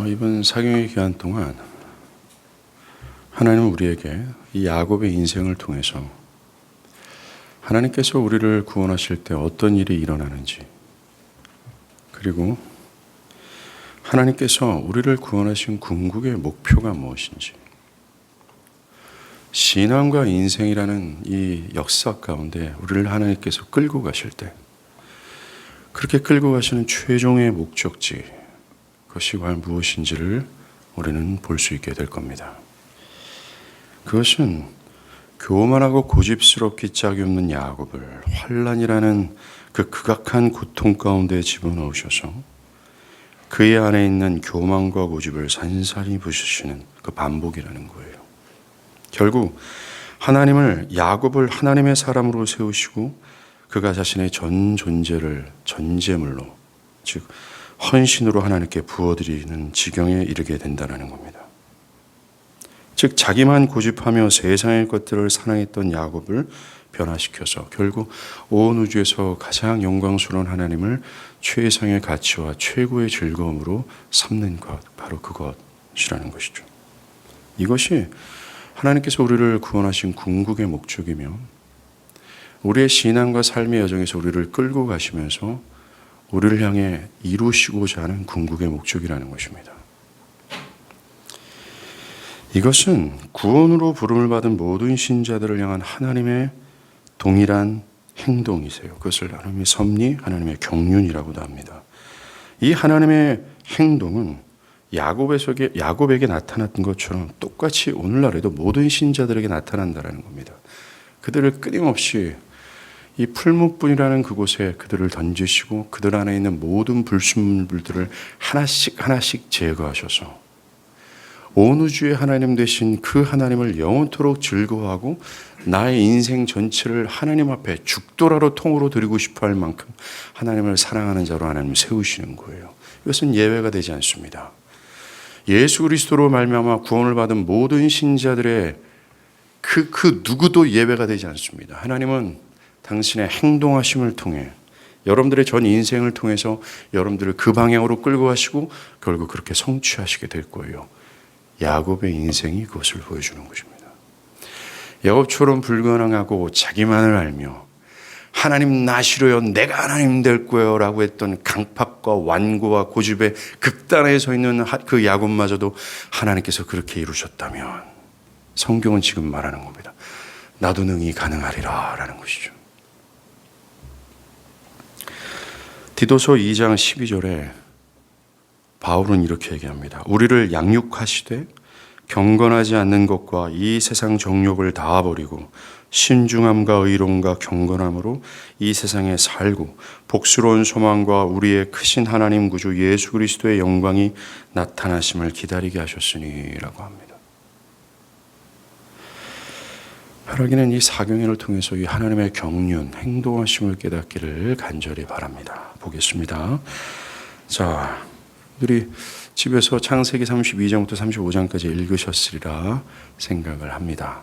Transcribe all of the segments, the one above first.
이번 사경의 기간 동안 하나님은 우리에게 이 야곱의 인생을 통해서 하나님께서 우리를 구원하실 때 어떤 일이 일어나는지, 그리고 하나님께서 우리를 구원하신 궁극의 목표가 무엇인지, 신앙과 인생이라는 이 역사 가운데 우리를 하나님께서 끌고 가실 때 그렇게 끌고 가시는 최종의 목적지, 그것이 과연 무엇인지를 우리는 볼 수 있게 될 겁니다. 그것은 교만하고 고집스럽기 짝이 없는 야곱을 환난이라는 그 극악한 고통 가운데 집어넣으셔서 그의 안에 있는 교만과 고집을 산산히 부수시는 그 반복이라는 거예요. 결국 하나님을, 야곱을 하나님의 사람으로 세우시고 그가 자신의 전 존재를 전제물로, 즉 헌신으로 하나님께 부어드리는 지경에 이르게 된다는 겁니다. 즉 자기만 고집하며 세상의 것들을 사랑했던 야곱을 변화시켜서 결국 온 우주에서 가장 영광스러운 하나님을 최상의 가치와 최고의 즐거움으로 삼는 것, 바로 그것이라는 것이죠. 이것이 하나님께서 우리를 구원하신 궁극의 목적이며 우리의 신앙과 삶의 여정에서 우리를 끌고 가시면서 우리를 향해 이루시고자 하는 궁극의 목적이라는 것입니다. 이것은 구원으로 부름을 받은 모든 신자들을 향한 하나님의 동일한 행동이세요. 그것을 하나님의 섭리, 하나님의 경륜이라고도 합니다. 이 하나님의 행동은 야곱에게 나타났던 것처럼 똑같이 오늘날에도 모든 신자들에게 나타난다는 겁니다. 그들을 끊임없이 이 풀무불이라는 그곳에 그들을 던지시고 그들 안에 있는 모든 불순물들을 하나씩 제거하셔서 온 우주의 하나님 되신 그 하나님을 영원토록 즐거워하고 나의 인생 전체를 하나님 앞에 죽도라로 통으로 드리고 싶어 할 만큼 하나님을 사랑하는 자로 하나님을 세우시는 거예요. 이것은 예외가 되지 않습니다. 예수 그리스도로 말미암아 구원을 받은 모든 신자들의 그 누구도 예외가 되지 않습니다. 하나님은 당신의 행동하심을 통해 여러분들의 전 인생을 통해서 여러분들을 그 방향으로 끌고 가시고 결국 그렇게 성취하시게 될 거예요. 야곱의 인생이 그것을 보여주는 것입니다. 야곱처럼 불가능하고 자기만을 알며 하나님 나 싫어요, 내가 하나님 될 거예요 라고 했던 강팍과 완고와 고집의 극단에 서 있는 그 야곱마저도 하나님께서 그렇게 이루셨다면 성경은 지금 말하는 겁니다. 나도 능히 가능하리라 라는 것이죠. 디도서 2장 12절에 바울은 이렇게 얘기합니다. 우리를 양육하시되 경건하지 않는 것과 이 세상 정욕을 다 버리고 신중함과 의로움과 경건함으로 이 세상에 살고 복스러운 소망과 우리의 크신 하나님 구주 예수 그리스도의 영광이 나타나심을 기다리게 하셨으니 라고 합니다. 바라기는 이 사경회를 통해서 이 하나님의 경륜, 행동하심을 깨닫기를 간절히 바랍니다. 보겠습니다. 자, 우리 집에서 창세기 32장부터 35장까지 읽으셨으리라 생각을 합니다.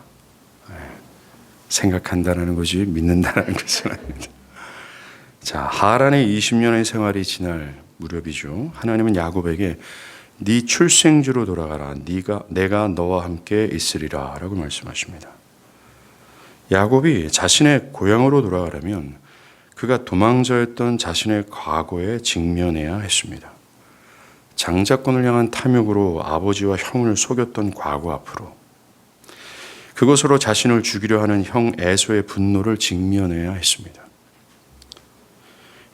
생각한다는 것이 믿는다는 것은 아닙니다. 자, 하란의 20년의 생활이 지날 무렵이죠. 하나님은 야곱에게 네 출생지로 돌아가라. 내가 너와 함께 있으리라 라고 말씀하십니다. 야곱이 자신의 고향으로 돌아가려면 그가 도망자였던 자신의 과거에 직면해야 했습니다. 장자권을 향한 탐욕으로 아버지와 형을 속였던 과거 앞으로 그것으로 자신을 죽이려 하는 형 에서의 분노를 직면해야 했습니다.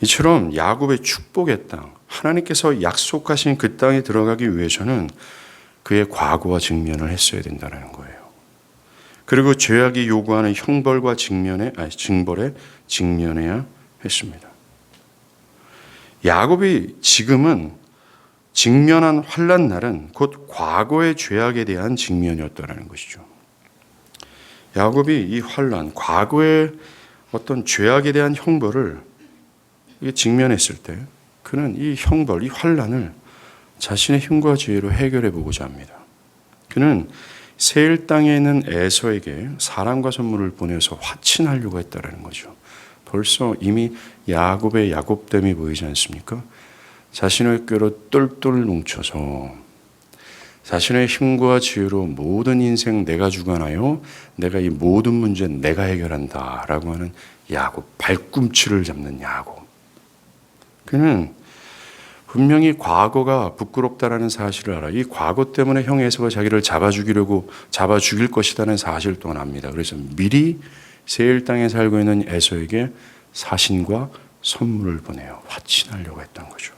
이처럼 야곱의 축복의 땅, 하나님께서 약속하신 그 땅에 들어가기 위해서는 그의 과거와 직면을 했어야 된다는 거예요. 그리고 죄악이 요구하는 형벌과 징벌에 직면해야 했습니다. 야곱이 지금은 직면한 환난 날은 곧 과거의 죄악에 대한 직면이었다는 것이죠. 야곱이 이 환난, 과거의 어떤 죄악에 대한 형벌을 직면했을 때 그는 이 형벌, 이 환난을 자신의 힘과 지혜로 해결해 보고자 합니다. 그는 세일 땅에 있는 에서에게 사람과 선물을 보내서 화친하려고 했다는 거죠. 벌써 이미 야곱의 야곱됨이 보이지 않습니까? 자신의 꾀로 똘똘 뭉쳐서 자신의 힘과 지혜로 모든 인생 내가 주관하여 내가 이 모든 문제 내가 해결한다 라고 하는 야곱, 발꿈치를 잡는 야곱. 그는 분명히 과거가 부끄럽다라는 사실을 알아. 이 과거 때문에 형 에서가 자기를 잡아 죽일 것이라는 사실을 또한 압니다. 그래서 미리 세일 땅에 살고 있는 에서에게 사신과 선물을 보내요. 화친하려고 했던 거죠.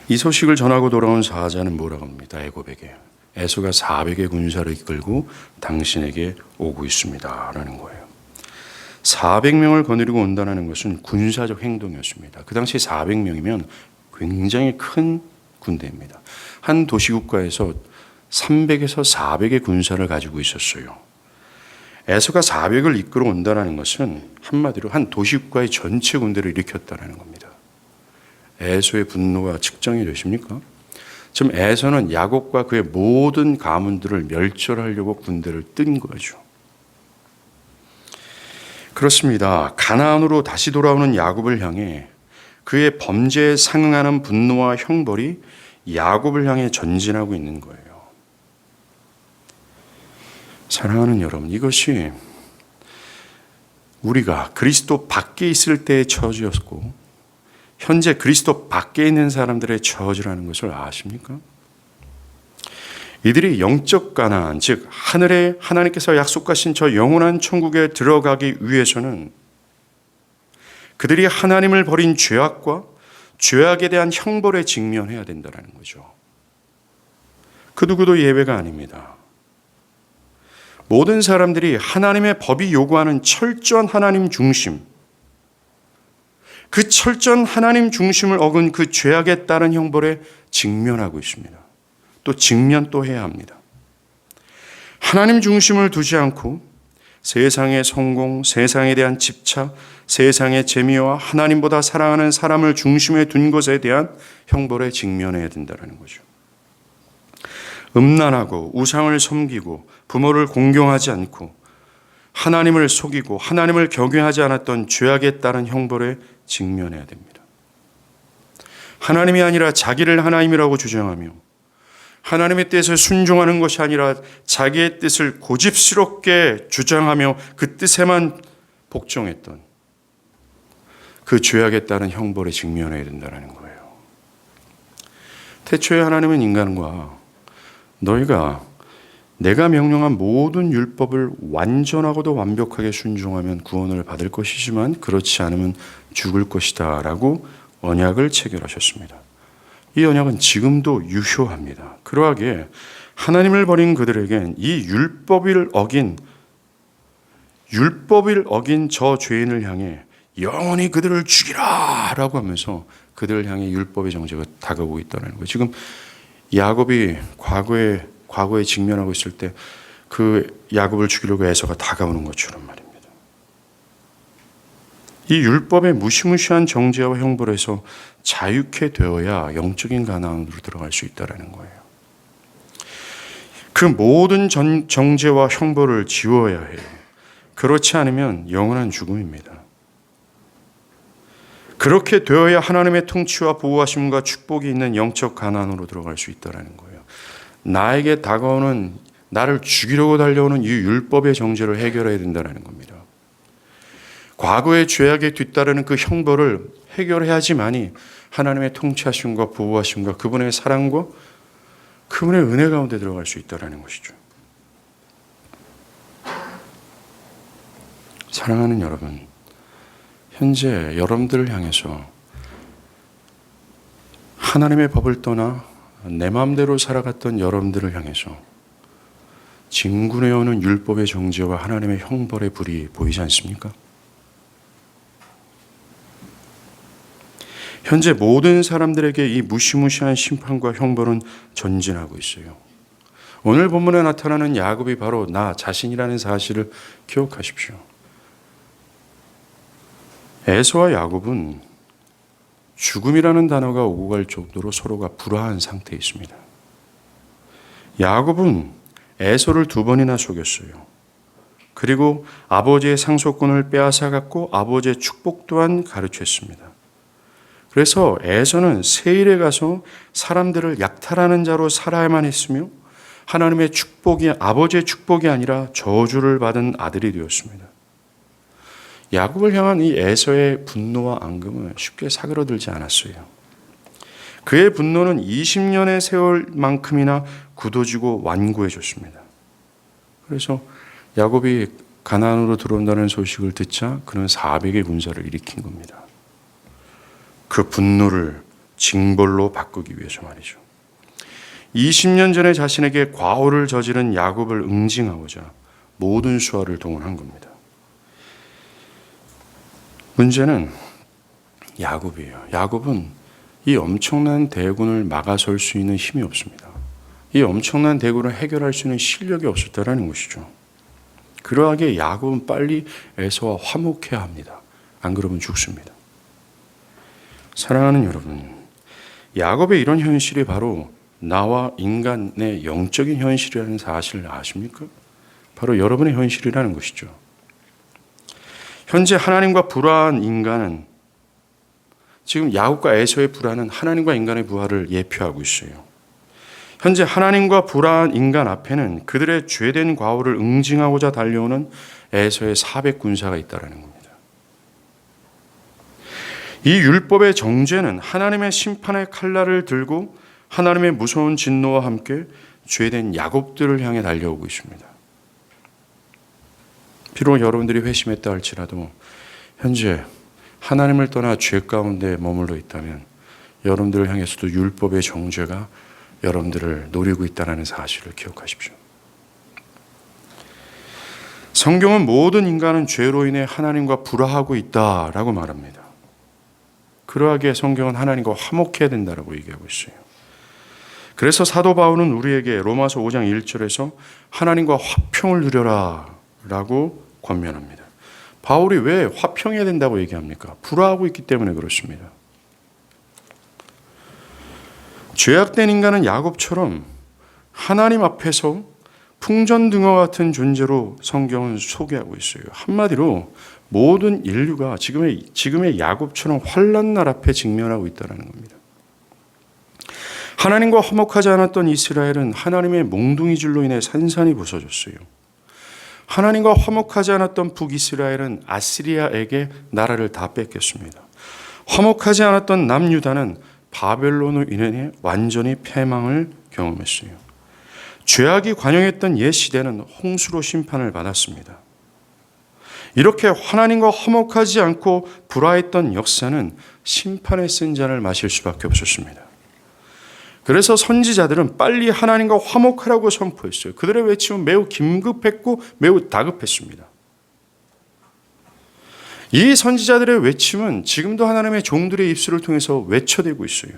이 소식을 전하고 돌아온 사자는 뭐라고 합니다. 야곱에게 에서가 400의 군사를 이끌고 당신에게 오고 있습니다 라는 거예요. 400명을 거느리고 온다는 것은 군사적 행동이었습니다. 그 당시 400명이면 굉장히 큰 군대입니다. 한 도시국가에서 300에서 400의 군사를 가지고 있었어요. 에서가 400을 이끌어 온다는 것은 한마디로 한 도시국가의 전체 군대를 일으켰다는 겁니다. 에서의 분노가 측정이 되십니까? 지금 에서는 야곱과 그의 모든 가문들을 멸절하려고 군대를 뜬 거죠. 그렇습니다. 가나안으로 다시 돌아오는 야곱을 향해 그의 범죄에 상응하는 분노와 형벌이 야곱을 향해 전진하고 있는 거예요. 사랑하는 여러분, 이것이 우리가 그리스도 밖에 있을 때의 처지였고 현재 그리스도 밖에 있는 사람들의 처지라는 것을 아십니까? 이들이 영적 가나안, 즉 하늘에 하나님께서 약속하신 저 영원한 천국에 들어가기 위해서는 그들이 하나님을 버린 죄악과 죄악에 대한 형벌에 직면해야 된다는 거죠. 그 누구도 예외가 아닙니다. 모든 사람들이 하나님의 법이 요구하는 철저한 하나님 중심, 그 철저한 하나님 중심을 어긴 그 죄악에 따른 형벌에 직면하고 있습니다. 또 직면 또 해야 합니다. 하나님 중심을 두지 않고 세상의 성공, 세상에 대한 집착, 세상의 재미와 하나님보다 사랑하는 사람을 중심에 둔 것에 대한 형벌에 직면해야 된다는 거죠. 음란하고 우상을 섬기고 부모를 공경하지 않고 하나님을 속이고 하나님을 경외하지 않았던 죄악에 따른 형벌에 직면해야 됩니다. 하나님이 아니라 자기를 하나님이라고 주장하며 하나님의 뜻에 순종하는 것이 아니라 자기의 뜻을 고집스럽게 주장하며 그 뜻에만 복종했던 그 죄악에 따른 형벌에 직면해야 된다는 거예요. 태초에 하나님은 인간과 너희가 내가 명령한 모든 율법을 완전하고도 완벽하게 순종하면 구원을 받을 것이지만 그렇지 않으면 죽을 것이다 라고 언약을 체결하셨습니다. 이 언약은 지금도 유효합니다. 그러하기에 하나님을 버린 그들에겐 이 율법을 어긴 저 죄인을 향해 영원히 그들을 죽이라 라고 하면서 그들을 향해 율법의 정죄가 다가오고 있다는 거예요. 지금 야곱이 과거에 직면하고 있을 때 그 야곱을 죽이려고 에서가 다가오는 것처럼 말입니다. 이 율법의 무시무시한 정죄와 형벌에서 자유케 되어야 영적인 가나안으로 들어갈 수 있다는 거예요. 그 모든 정죄와 형벌을 지워야 해요. 그렇지 않으면 영원한 죽음입니다. 그렇게 되어야 하나님의 통치와 보호하심과 축복이 있는 영적 가나안으로 들어갈 수 있다는 거예요. 나에게 다가오는 나를 죽이려고 달려오는 이 율법의 정죄를 해결해야 된다는 겁니다. 과거의 죄악에 뒤따르는 그 형벌을 해결해야지만이 하나님의 통치하심과 보호하심과 그분의 사랑과 그분의 은혜 가운데 들어갈 수 있다는 것이죠. 사랑하는 여러분, 현재 여러분들을 향해서 하나님의 법을 떠나 내 마음대로 살아갔던 여러분들을 향해서 진군해오는 율법의 정죄와 하나님의 형벌의 불이 보이지 않습니까? 현재 모든 사람들에게 이 무시무시한 심판과 형벌은 전진하고 있어요. 오늘 본문에 나타나는 야곱이 바로 나 자신이라는 사실을 기억하십시오. 에서와 야곱은 죽음이라는 단어가 오고 갈 정도로 서로가 불화한 상태에 있습니다. 야곱은 에서를 2번이나 속였어요. 그리고 아버지의 상속권을 빼앗아갔고 아버지의 축복 또한 가르쳤습니다. 그래서 에서는 세일에 가서 사람들을 약탈하는 자로 살아야만 했으며 하나님의 축복이 아버지의 축복이 아니라 저주를 받은 아들이 되었습니다. 야곱을 향한 이 에서의 분노와 앙금은 쉽게 사그러들지 않았어요. 그의 분노는 20년의 세월만큼이나 굳어지고 완고해졌습니다. 그래서 야곱이 가나안으로 들어온다는 소식을 듣자 그는 400의 군사를 일으킨 겁니다. 그 분노를 징벌로 바꾸기 위해서 말이죠. 20년 전에 자신에게 과오를 저지른 야곱을 응징하고자 모든 수하를 동원한 겁니다. 문제는 야곱이에요. 야곱은 이 엄청난 대군을 막아설 수 있는 힘이 없습니다. 이 엄청난 대군을 해결할 수 있는 실력이 없었다라는 것이죠. 그러하기에 야곱은 빨리 에서와 화목해야 합니다. 안 그러면 죽습니다. 사랑하는 여러분, 야곱의 이런 현실이 바로 나와 인간의 영적인 현실이라는 사실을 아십니까? 바로 여러분의 현실이라는 것이죠. 현재 하나님과 불화한 인간은 지금 야곱과 에서의 불화는 하나님과 인간의 부활을 예표하고 있어요. 현재 하나님과 불화한 인간 앞에는 그들의 죄된 과오를 응징하고자 달려오는 에서의 400군사가 있다는 겁니다. 이 율법의 정죄는 하나님의 심판의 칼날을 들고 하나님의 무서운 진노와 함께 죄된 야곱들을 향해 달려오고 있습니다. 비록 여러분들이 회심했다 할지라도 현재 하나님을 떠나 죄 가운데 머물러 있다면 여러분들을 향해서도 율법의 정죄가 여러분들을 노리고 있다는 사실을 기억하십시오. 성경은 모든 인간은 죄로 인해 하나님과 불화하고 있다라고 말합니다. 그러하기에 성경은 하나님과 화목해야 된다라고 얘기하고 있어요. 그래서 사도 바울은 우리에게 로마서 5장 1절에서 하나님과 화평을 누려라 라고 권면합니다. 바울이 왜 화평해야 된다고 얘기합니까? 불화하고 있기 때문에 그렇습니다. 죄악된 인간은 야곱처럼 하나님 앞에서 풍전등화 같은 존재로 성경은 소개하고 있어요. 한마디로 모든 인류가 지금의 야곱처럼 환난 날 앞에 직면하고 있다는 겁니다. 하나님과 화목하지 않았던 이스라엘은 하나님의 몽둥이질로 인해 산산이 부서졌어요. 하나님과 화목하지 않았던 북이스라엘은 아시리아에게 나라를 다 뺏겼습니다. 화목하지 않았던 남유다는 바벨론으로 인해 완전히 패망을 경험했어요. 죄악이 관영했던 옛 시대는 홍수로 심판을 받았습니다. 이렇게 하나님과 화목하지 않고 불화했던 역사는 심판의 쓴 잔을 마실 수밖에 없었습니다. 그래서 선지자들은 빨리 하나님과 화목하라고 선포했어요. 그들의 외침은 매우 긴급했고 매우 다급했습니다. 이 선지자들의 외침은 지금도 하나님의 종들의 입술을 통해서 외쳐대고 있어요.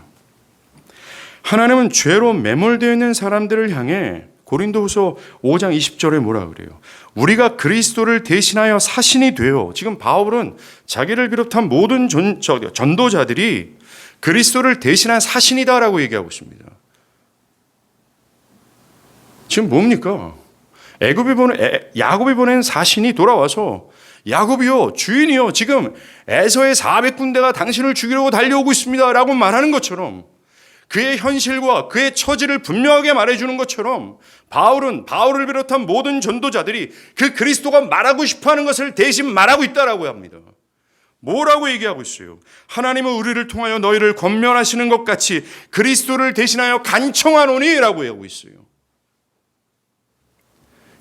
하나님은 죄로 매몰되어 있는 사람들을 향해 고린도후서 5장 20절에 뭐라 그래요? 우리가 그리스도를 대신하여 사신이 되어, 지금 바울은 자기를 비롯한 모든 전도자들이 그리스도를 대신한 사신이다라고 얘기하고 있습니다. 지금 뭡니까? 야곱이 보낸 사신이 돌아와서 야곱이요, 주인이요, 지금 에서의 400군대가 당신을 죽이려고 달려오고 있습니다 라고 말하는 것처럼, 그의 현실과 그의 처지를 분명하게 말해주는 것처럼 바울을 비롯한 모든 전도자들이 그 그리스도가 말하고 싶어하는 것을 대신 말하고 있다라고 합니다. 뭐라고 얘기하고 있어요? 하나님은 우리를 통하여 너희를 권면하시는 것 같이 그리스도를 대신하여 간청하노니 라고 하고 있어요.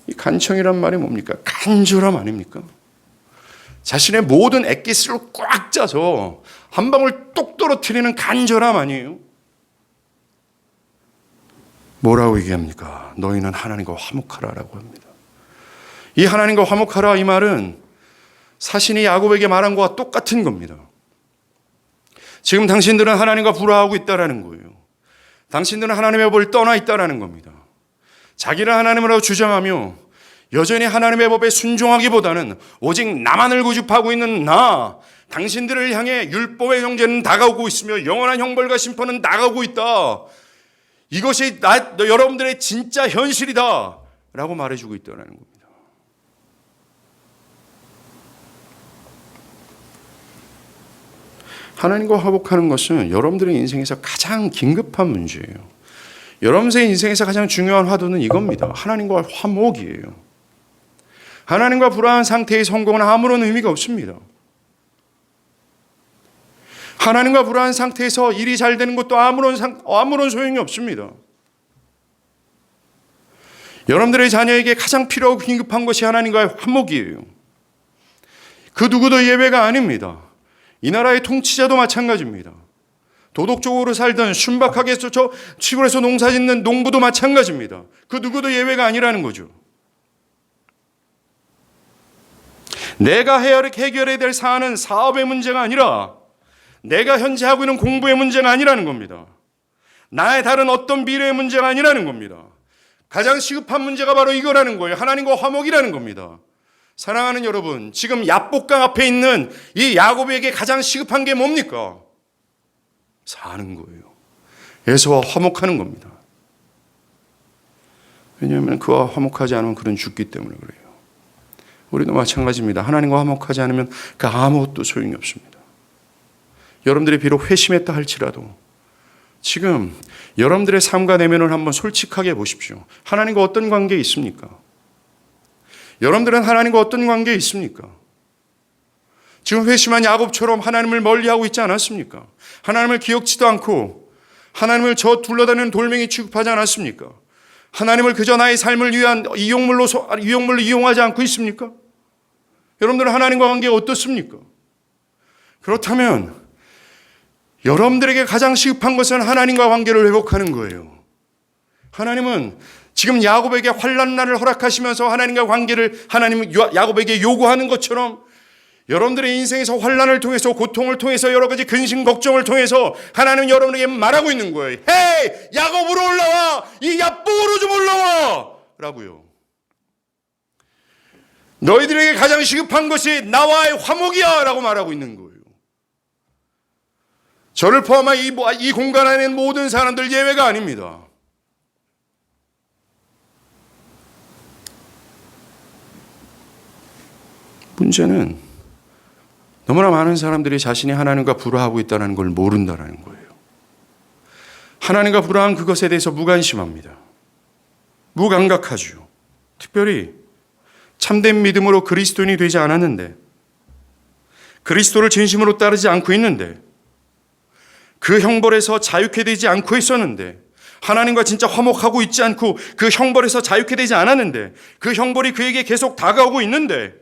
이 간청이란 말이 뭡니까? 간절함 아닙니까? 자신의 모든 액기스를 꽉 짜서 한 방울 똑 떨어뜨리는 간절함 아니에요? 뭐라고 얘기합니까? 너희는 하나님과 화목하라라고 합니다. 이 하나님과 화목하라 이 말은 사신이 야곱에게 말한 것과 똑같은 겁니다. 지금 당신들은 하나님과 불화하고 있다라는 거예요. 당신들은 하나님의 법을 떠나 있다라는 겁니다. 자기를 하나님으로 주장하며 여전히 하나님의 법에 순종하기보다는 오직 나만을 고집하고 있는 당신들을 향해 율법의 형제는 다가오고 있으며 영원한 형벌과 심판은 다가오고 있다. 이것이 여러분들의 진짜 현실이다 라고 말해주고 있다는 겁니다. 하나님과 화목하는 것은 여러분들의 인생에서 가장 긴급한 문제예요. 여러분의 인생에서 가장 중요한 화두는 이겁니다. 하나님과 화목이에요. 하나님과 불화한 상태의 성공은 아무런 의미가 없습니다. 하나님과 불화한 상태에서 일이 잘 되는 것도 아무런 소용이 없습니다. 여러분들의 자녀에게 가장 필요하고 긴급한 것이 하나님과의 화목이에요. 그 누구도 예외가 아닙니다. 이 나라의 통치자도 마찬가지입니다. 도덕적으로 살던 순박하게 저 시골에서 농사 짓는 농부도 마찬가지입니다. 그 누구도 예외가 아니라는 거죠. 내가 해결해야 될 사안은 사업의 문제가 아니라 내가 현재 하고 있는 공부의 문제가 아니라는 겁니다. 나의 다른 어떤 미래의 문제가 아니라는 겁니다. 가장 시급한 문제가 바로 이거라는 거예요. 하나님과 화목이라는 겁니다. 사랑하는 여러분, 지금 야복강 앞에 있는 이 야곱에게 가장 시급한 게 뭡니까? 사는 거예요. 에서와 화목하는 겁니다. 왜냐하면 그와 화목하지 않으면 그는 죽기 때문에 그래요. 우리도 마찬가지입니다. 하나님과 화목하지 않으면 그 아무것도 소용이 없습니다. 여러분들이 비록 회심했다 할지라도 지금 여러분들의 삶과 내면을 한번 솔직하게 보십시오. 하나님과 어떤 관계에 있습니까? 여러분들은 하나님과 어떤 관계에 있습니까? 지금 회심한 야곱처럼 하나님을 멀리하고 있지 않았습니까? 하나님을 기억지도 않고 하나님을 저 둘러다니는 돌멩이 취급하지 않았습니까? 하나님을 그저 나의 삶을 위한 이용물로 이용하지 않고 있습니까? 여러분들은 하나님과 관계가 어떻습니까? 그렇다면 여러분들에게 가장 시급한 것은 하나님과 관계를 회복하는 거예요. 하나님은 지금 야곱에게 환난날을 허락하시면서 하나님과 관계를 하나님은 야곱에게 요구하는 것처럼 여러분들의 인생에서 환난을 통해서 고통을 통해서 여러 가지 근심 걱정을 통해서 하나님은 여러분에게 말하고 있는 거예요. 헤이 야곱으로 올라와, 이 야복으로 좀 올라와 라고요. 너희들에게 가장 시급한 것이 나와의 화목이야 라고 말하고 있는 거예요. 저를 포함한 이 공간 안에 있는 모든 사람들 예외가 아닙니다. 문제는 너무나 많은 사람들이 자신이 하나님과 불화하고 있다는 걸 모른다는 거예요. 하나님과 불화한 그것에 대해서 무관심합니다. 무감각하죠. 특별히 참된 믿음으로 그리스도인이 되지 않았는데, 그리스도를 진심으로 따르지 않고 있는데, 그 형벌에서 자유케 되지 않고 있었는데, 하나님과 진짜 화목하고 있지 않고 그 형벌에서 자유케 되지 않았는데, 그 형벌이 그에게 계속 다가오고 있는데,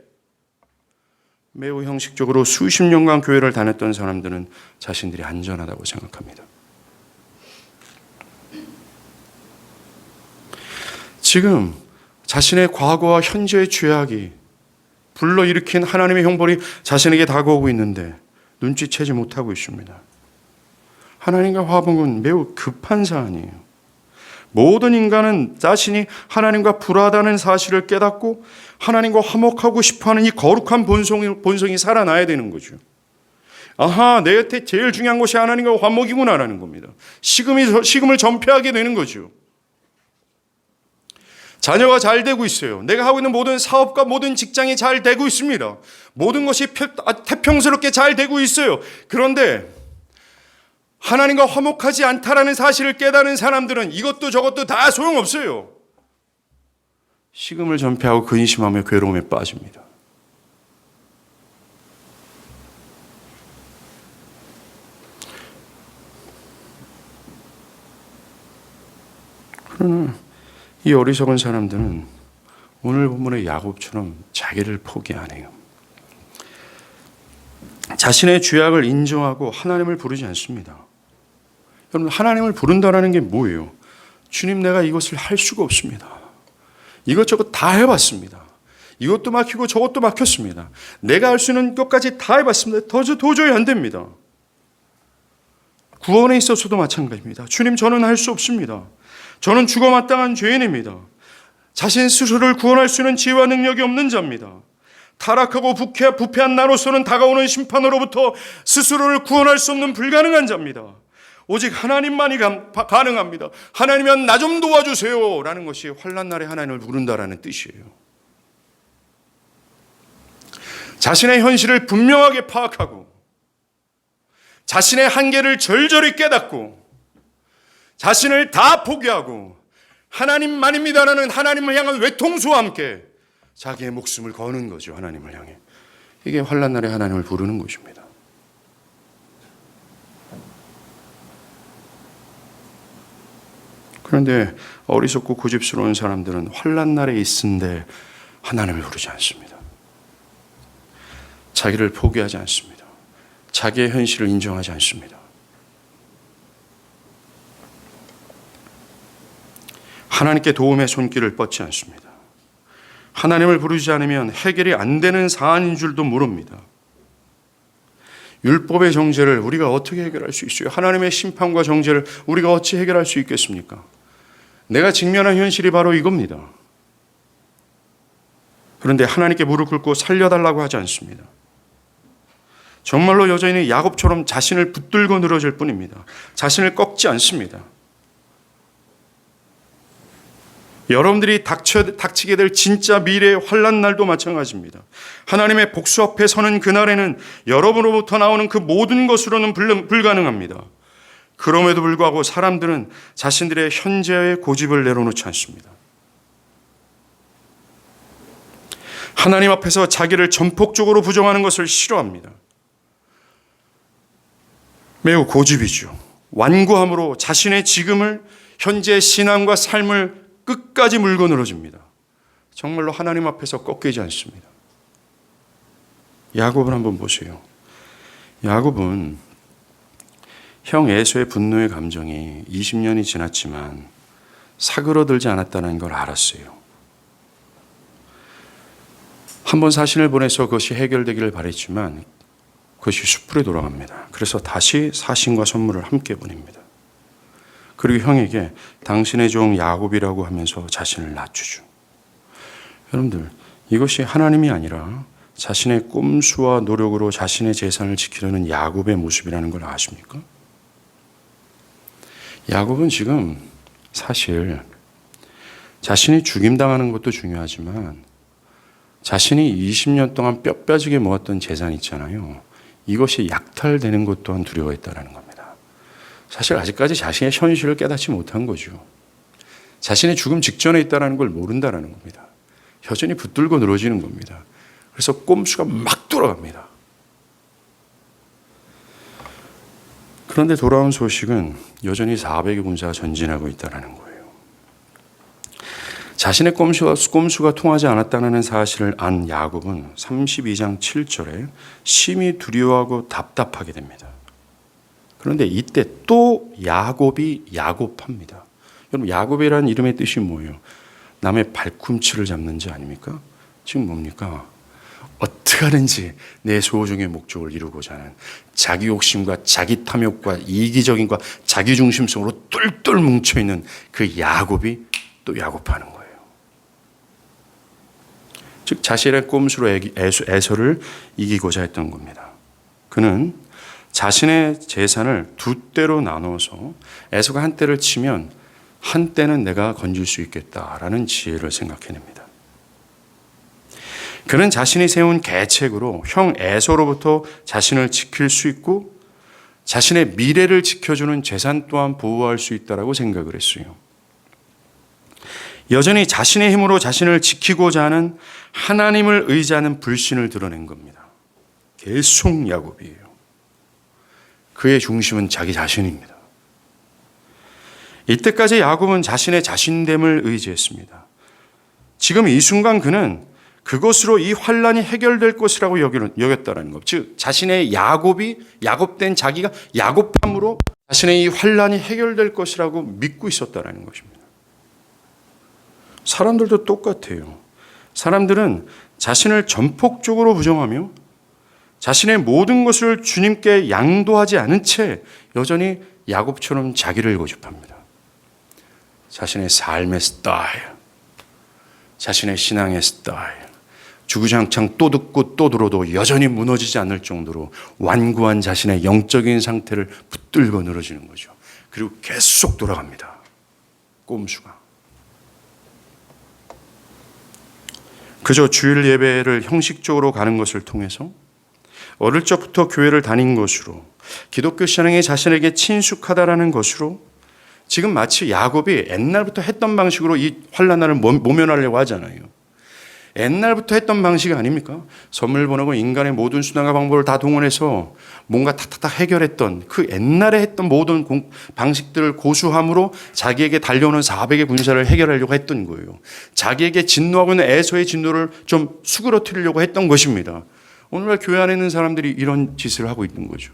매우 형식적으로 수십 년간 교회를 다녔던 사람들은 자신들이 안전하다고 생각합니다. 지금 자신의 과거와 현재의 죄악이 불러일으킨 하나님의 형벌이 자신에게 다가오고 있는데 눈치채지 못하고 있습니다. 하나님과 화목은 매우 급한 사안이에요. 모든 인간은 자신이 하나님과 불화하다는 사실을 깨닫고 하나님과 화목하고 싶어하는 이 거룩한 본성이 살아나야 되는 거죠. 아하, 내 곁에 제일 중요한 것이 하나님과 화목이구나라는 겁니다. 식음을 전폐하게 되는 거죠. 자녀가 잘 되고 있어요. 내가 하고 있는 모든 사업과 모든 직장이 잘 되고 있습니다. 모든 것이 태평스럽게 잘 되고 있어요. 그런데 하나님과 화목하지 않다라는 사실을 깨달은 사람들은 이것도 저것도 다 소용없어요. 식음을 전폐하고 근심하며 괴로움에 빠집니다. 그러나 이 어리석은 사람들은 오늘 본문의 야곱처럼 자기를 포기 안 해요. 자신의 죄악을 인정하고 하나님을 부르지 않습니다. 여러분, 하나님을 부른다는 게 뭐예요? 주님, 내가 이것을 할 수가 없습니다. 이것저것 다 해봤습니다. 이것도 막히고 저것도 막혔습니다. 내가 할 수 있는 것까지 다 해봤습니다. 도저히 안 됩니다. 구원에 있어서도 마찬가지입니다. 주님, 저는 할 수 없습니다. 저는 죽어마땅한 죄인입니다. 자신 스스로를 구원할 수 있는 지혜와 능력이 없는 자입니다. 타락하고 부패한 나로서는 다가오는 심판으로부터 스스로를 구원할 수 없는 불가능한 자입니다. 오직 하나님만이 가능합니다. 하나님이면 나 좀 도와주세요 라는 것이 환난날에 하나님을 부른다라는 뜻이에요. 자신의 현실을 분명하게 파악하고 자신의 한계를 절절히 깨닫고 자신을 다 포기하고 하나님만입니다라는 하나님을 향한 외통수와 함께 자기의 목숨을 거는 거죠. 하나님을 향해. 이게 환난 날에 하나님을 부르는 것입니다. 그런데 어리석고 고집스러운 사람들은 환난 날에 있은데 하나님을 부르지 않습니다. 자기를 포기하지 않습니다. 자기의 현실을 인정하지 않습니다. 하나님께 도움의 손길을 뻗지 않습니다. 하나님을 부르지 않으면 해결이 안 되는 사안인 줄도 모릅니다. 율법의 정죄를 우리가 어떻게 해결할 수 있어요? 하나님의 심판과 정죄를 우리가 어찌 해결할 수 있겠습니까? 내가 직면한 현실이 바로 이겁니다. 그런데 하나님께 무릎 꿇고 살려달라고 하지 않습니다. 정말로 여전히 야곱처럼 자신을 붙들고 늘어질 뿐입니다. 자신을 꺾지 않습니다. 여러분들이 닥치게 될 진짜 미래의 환난 날도 마찬가지입니다. 하나님의 복수 앞에 서는 그날에는 여러분으로부터 나오는 그 모든 것으로는 불가능합니다. 그럼에도 불구하고 사람들은 자신들의 현재의 고집을 내려놓지 않습니다. 하나님 앞에서 자기를 전폭적으로 부정하는 것을 싫어합니다. 매우 고집이죠. 완고함으로 자신의 지금을, 현재의 신앙과 삶을 끝까지 물고 늘어집니다. 정말로 하나님 앞에서 꺾이지 않습니다. 야곱을 한번 보세요. 야곱은 형 에서의 분노의 감정이 20년이 지났지만 사그러들지 않았다는 걸 알았어요. 한번 사신을 보내서 그것이 해결되기를 바랬지만 그것이 수풀에 돌아갑니다. 그래서 다시 사신과 선물을 함께 보냅니다. 그리고 형에게 당신의 종 야곱이라고 하면서 자신을 낮추죠. 여러분들, 이것이 하나님이 아니라 자신의 꼼수와 노력으로 자신의 재산을 지키려는 야곱의 모습이라는 걸 아십니까? 야곱은 지금 사실 자신이 죽임당하는 것도 중요하지만 자신이 20년 동안 뼈 빠지게 모았던 재산 있잖아요. 이것이 약탈되는 것 또한 두려워했다는 겁니다. 사실 아직까지 자신의 현실을 깨닫지 못한 거죠. 자신의 죽음 직전에 있다는 걸 모른다는 겁니다. 여전히 붙들고 늘어지는 겁니다. 그래서 꼼수가 막 돌아갑니다. 그런데 돌아온 소식은 여전히 400의 군사가 전진하고 있다는 거예요. 자신의 꼼수가 통하지 않았다는 사실을 안 야곱은 32장 7절에 심히 두려워하고 답답하게 됩니다. 그런데 이때 또 야곱이 야곱합니다. 여러분, 야곱이라는 이름의 뜻이 뭐예요? 남의 발꿈치를 잡는 자 아닙니까? 지금 뭡니까? 어떻게 하든지 내 소중의 목적을 이루고자 하는 자기 욕심과 자기 탐욕과 이기적인과 자기 중심성으로 똘똘 뭉쳐있는 그 야곱이 또 야곱하는 거예요. 즉 자신의 꼼수로 에서를 이기고자 했던 겁니다. 그는 자신의 재산을 두 때로 나눠서 에서가 한 때를 치면 한 때는 내가 건질 수 있겠다라는 지혜를 생각해냅니다. 그는 자신이 세운 계책으로 형 에서로부터 자신을 지킬 수 있고 자신의 미래를 지켜주는 재산 또한 보호할 수 있다고 생각을 했어요. 여전히 자신의 힘으로 자신을 지키고자 하는 하나님을 의지하는 불신을 드러낸 겁니다. 계속 야곱이에요. 그의 중심은 자기 자신입니다. 이때까지 야곱은 자신의 자신됨을 의지했습니다. 지금 이 순간 그는 그것으로 이 환란이 해결될 것이라고 여겼다는 것. 즉 자신의 야곱된 자기가 야곱함으로 자신의 이 환란이 해결될 것이라고 믿고 있었다는 것입니다. 사람들도 똑같아요. 사람들은 자신을 전폭적으로 부정하며 자신의 모든 것을 주님께 양도하지 않은 채 여전히 야곱처럼 자기를 고집합니다. 자신의 삶의 스타일, 자신의 신앙의 스타일, 주구장창 또 듣고 또 들어도 여전히 무너지지 않을 정도로 완고한 자신의 영적인 상태를 붙들고 늘어지는 거죠. 그리고 계속 돌아갑니다. 꼼수가. 그저 주일 예배를 형식적으로 가는 것을 통해서 어릴 적부터 교회를 다닌 것으로 기독교 신앙이 자신에게 친숙하다라는 것으로 지금 마치 야곱이 옛날부터 했던 방식으로 이 환난을 모면하려고 하잖아요. 옛날부터 했던 방식이 아닙니까? 선물 보내고 인간의 모든 수단과 방법을 다 동원해서 뭔가 탁탁탁 해결했던 그 옛날에 했던 모든 방식들을 고수함으로 자기에게 달려오는 400의 군사를 해결하려고 했던 거예요. 자기에게 진노하고 있는 에서의 진노를 좀 수그러뜨리려고 했던 것입니다. 오늘날 교회 안에 있는 사람들이 이런 짓을 하고 있는 거죠.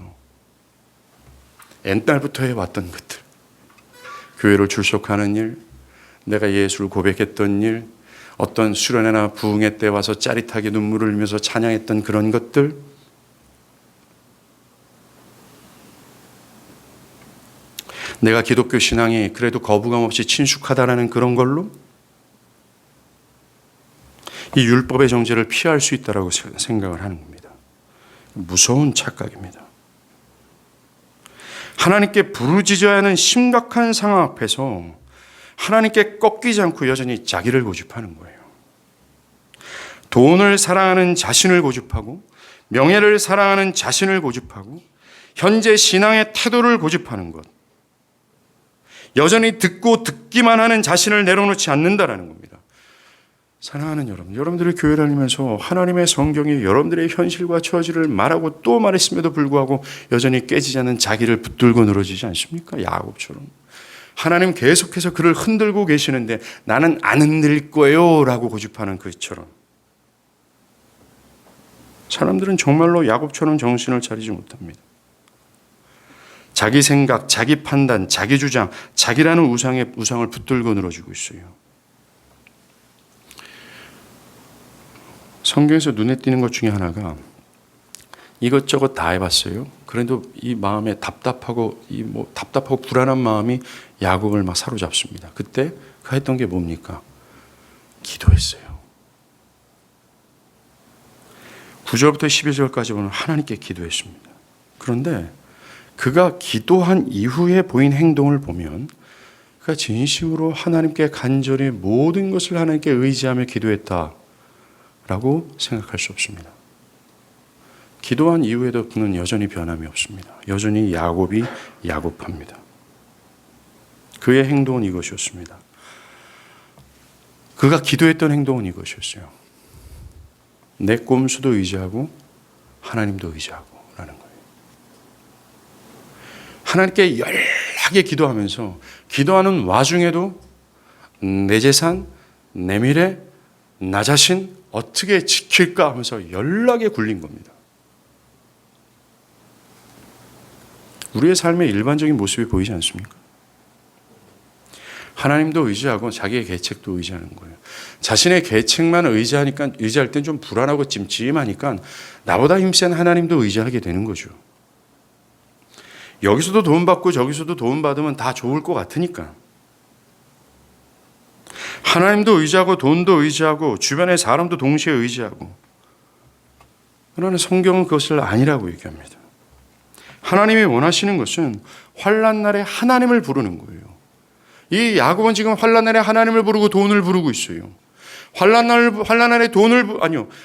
옛날부터 해왔던 것들. 교회를 출석하는 일, 내가 예수를 고백했던 일, 어떤 수련회나 부흥회 때 와서 짜릿하게 눈물을 흘리면서 찬양했던 그런 것들, 내가 기독교 신앙이 그래도 거부감 없이 친숙하다라는 그런 걸로 이 율법의 정죄를 피할 수 있다라고 생각을 하는 겁니다. 무서운 착각입니다. 하나님께 부르짖어야 하는 심각한 상황 앞에서 하나님께 꺾이지 않고 여전히 자기를 고집하는 거예요. 돈을 사랑하는 자신을 고집하고 명예를 사랑하는 자신을 고집하고 현재 신앙의 태도를 고집하는 것. 여전히 듣기만 하는 자신을 내려놓지 않는다라는 겁니다. 사랑하는 여러분, 여러분들이 교회 다니면서 하나님의 성경이 여러분들의 현실과 처지를 말하고 또 말했음에도 불구하고 여전히 깨지지 않는 자기를 붙들고 늘어지지 않습니까? 야곱처럼. 하나님 계속해서 그를 흔들고 계시는데 나는 안 흔들 거예요 라고 고집하는 그처럼. 사람들은 정말로 야곱처럼 정신을 차리지 못합니다. 자기 생각, 자기 판단, 자기 주장, 자기라는 우상을 붙들고 늘어지고 있어요. 성경에서 눈에 띄는 것 중에 하나가 이것저것 다 해봤어요. 그래도 이 마음에 답답하고 불안한 마음이 야곱을 막 사로잡습니다. 그때 그 했던 게 뭡니까? 기도했어요. 9절부터 12절까지 보면 하나님께 기도했습니다. 그런데 그가 기도한 이후에 보인 행동을 보면 그가 진심으로 하나님께 간절히 모든 것을 하나님께 의지하며 기도했다라고 생각할 수 없습니다. 기도한 이후에도 그는 여전히 변함이 없습니다. 여전히 야곱이 야곱합니다. 그의 행동은 이것이었습니다. 그가 기도했던 행동은 이것이었어요. 내 꼼수도 의지하고 하나님도 의지하고 라는 거예요. 하나님께 열하게 기도하면서 기도하는 와중에도 내 재산, 내 미래, 나 자신 어떻게 지킬까 하면서 연락에 굴린 겁니다. 우리의 삶의 일반적인 모습이 보이지 않습니까? 하나님도 의지하고 자기의 계책도 의지하는 거예요. 자신의 계책만 의지할 땐 좀 불안하고 찜찜하니까 나보다 힘센 하나님도 의지하게 되는 거죠. 여기서도 도움받고 저기서도 도움받으면 다 좋을 것 같으니까. 하나님도 의지하고 돈도 의지하고 주변의 사람도 동시에 의지하고. 그러나 성경은 그것을 아니라고 얘기합니다. 하나님이 원하시는 것은 환난 날에 하나님을 부르는 거예요. 이 야곱은 지금 환난 날에 하나님을 부르고 돈을 부르고 있어요. 환난 날에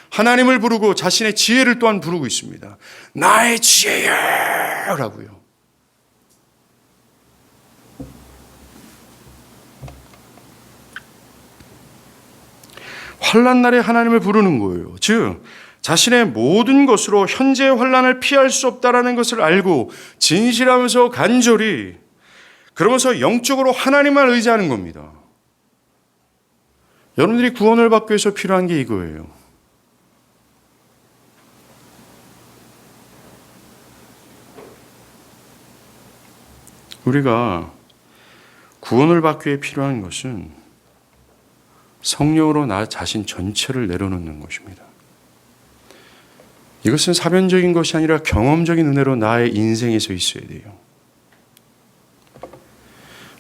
하나님을 부르고 자신의 지혜를 또한 부르고 있습니다. 나의 지혜야라고요. 환난 날에 하나님을 부르는 거예요. 즉 자신의 모든 것으로 현재의 환난을 피할 수 없다라는 것을 알고 진실하면서 간절히 그러면서 영적으로 하나님만 의지하는 겁니다. 여러분들이 구원을 받기 위해서 필요한 게 이거예요. 우리가 구원을 받기 위해 필요한 것은 성령으로 나 자신 전체를 내려놓는 것입니다. 이것은 사변적인 것이 아니라 경험적인 은혜로 나의 인생에서 있어야 돼요.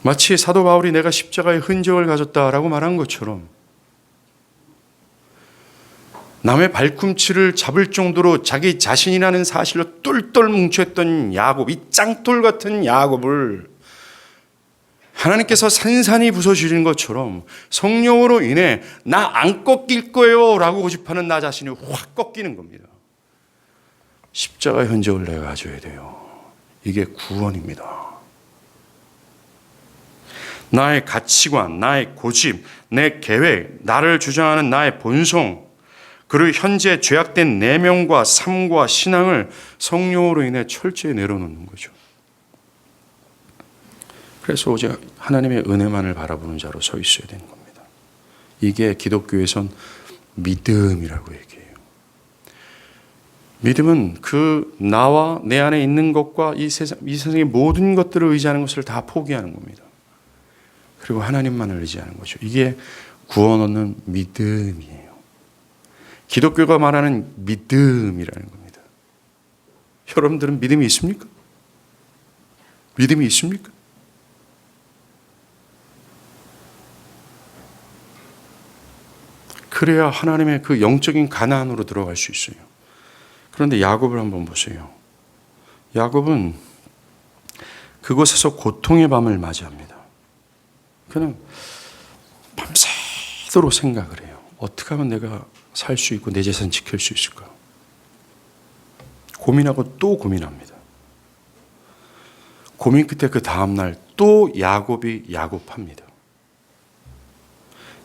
마치 사도 바울이 내가 십자가의 흔적을 가졌다라고 말한 것처럼 남의 발꿈치를 잡을 정도로 자기 자신이라는 사실로 똘똘 뭉쳐있던 야곱, 이 짱돌 같은 야곱을 하나님께서 산산이 부서지는 것처럼 성령으로 인해 나 안 꺾일 거예요 라고 고집하는 나 자신이 확 꺾이는 겁니다. 십자가의 흔적을 내가 가져야 돼요. 이게 구원입니다. 나의 가치관, 나의 고집, 내 계획, 나를 주장하는 나의 본성, 그리고 현재 죄악된 내면과 삶과 신앙을 성령으로 인해 철저히 내려놓는 거죠. 그래서 오직 하나님의 은혜만을 바라보는 자로 서 있어야 되는 겁니다. 이게 기독교에선 믿음이라고 얘기해요. 믿음은 그 나와 내 안에 있는 것과 이 세상의 모든 것들을 의지하는 것을 다 포기하는 겁니다. 그리고 하나님만을 의지하는 거죠. 이게 구원 얻는 믿음이에요. 기독교가 말하는 믿음이라는 겁니다. 여러분들은 믿음이 있습니까? 믿음이 있습니까? 그래야 하나님의 그 영적인 가나안으로 들어갈 수 있어요. 그런데 야곱을 한번 보세요. 야곱은 그곳에서 고통의 밤을 맞이합니다. 그는 밤새도록 생각을 해요. 어떻게 하면 내가 살 수 있고 내 재산 지킬 수 있을까? 고민하고 또 고민합니다. 고민 끝에 그 다음날 또 야곱이 야곱합니다.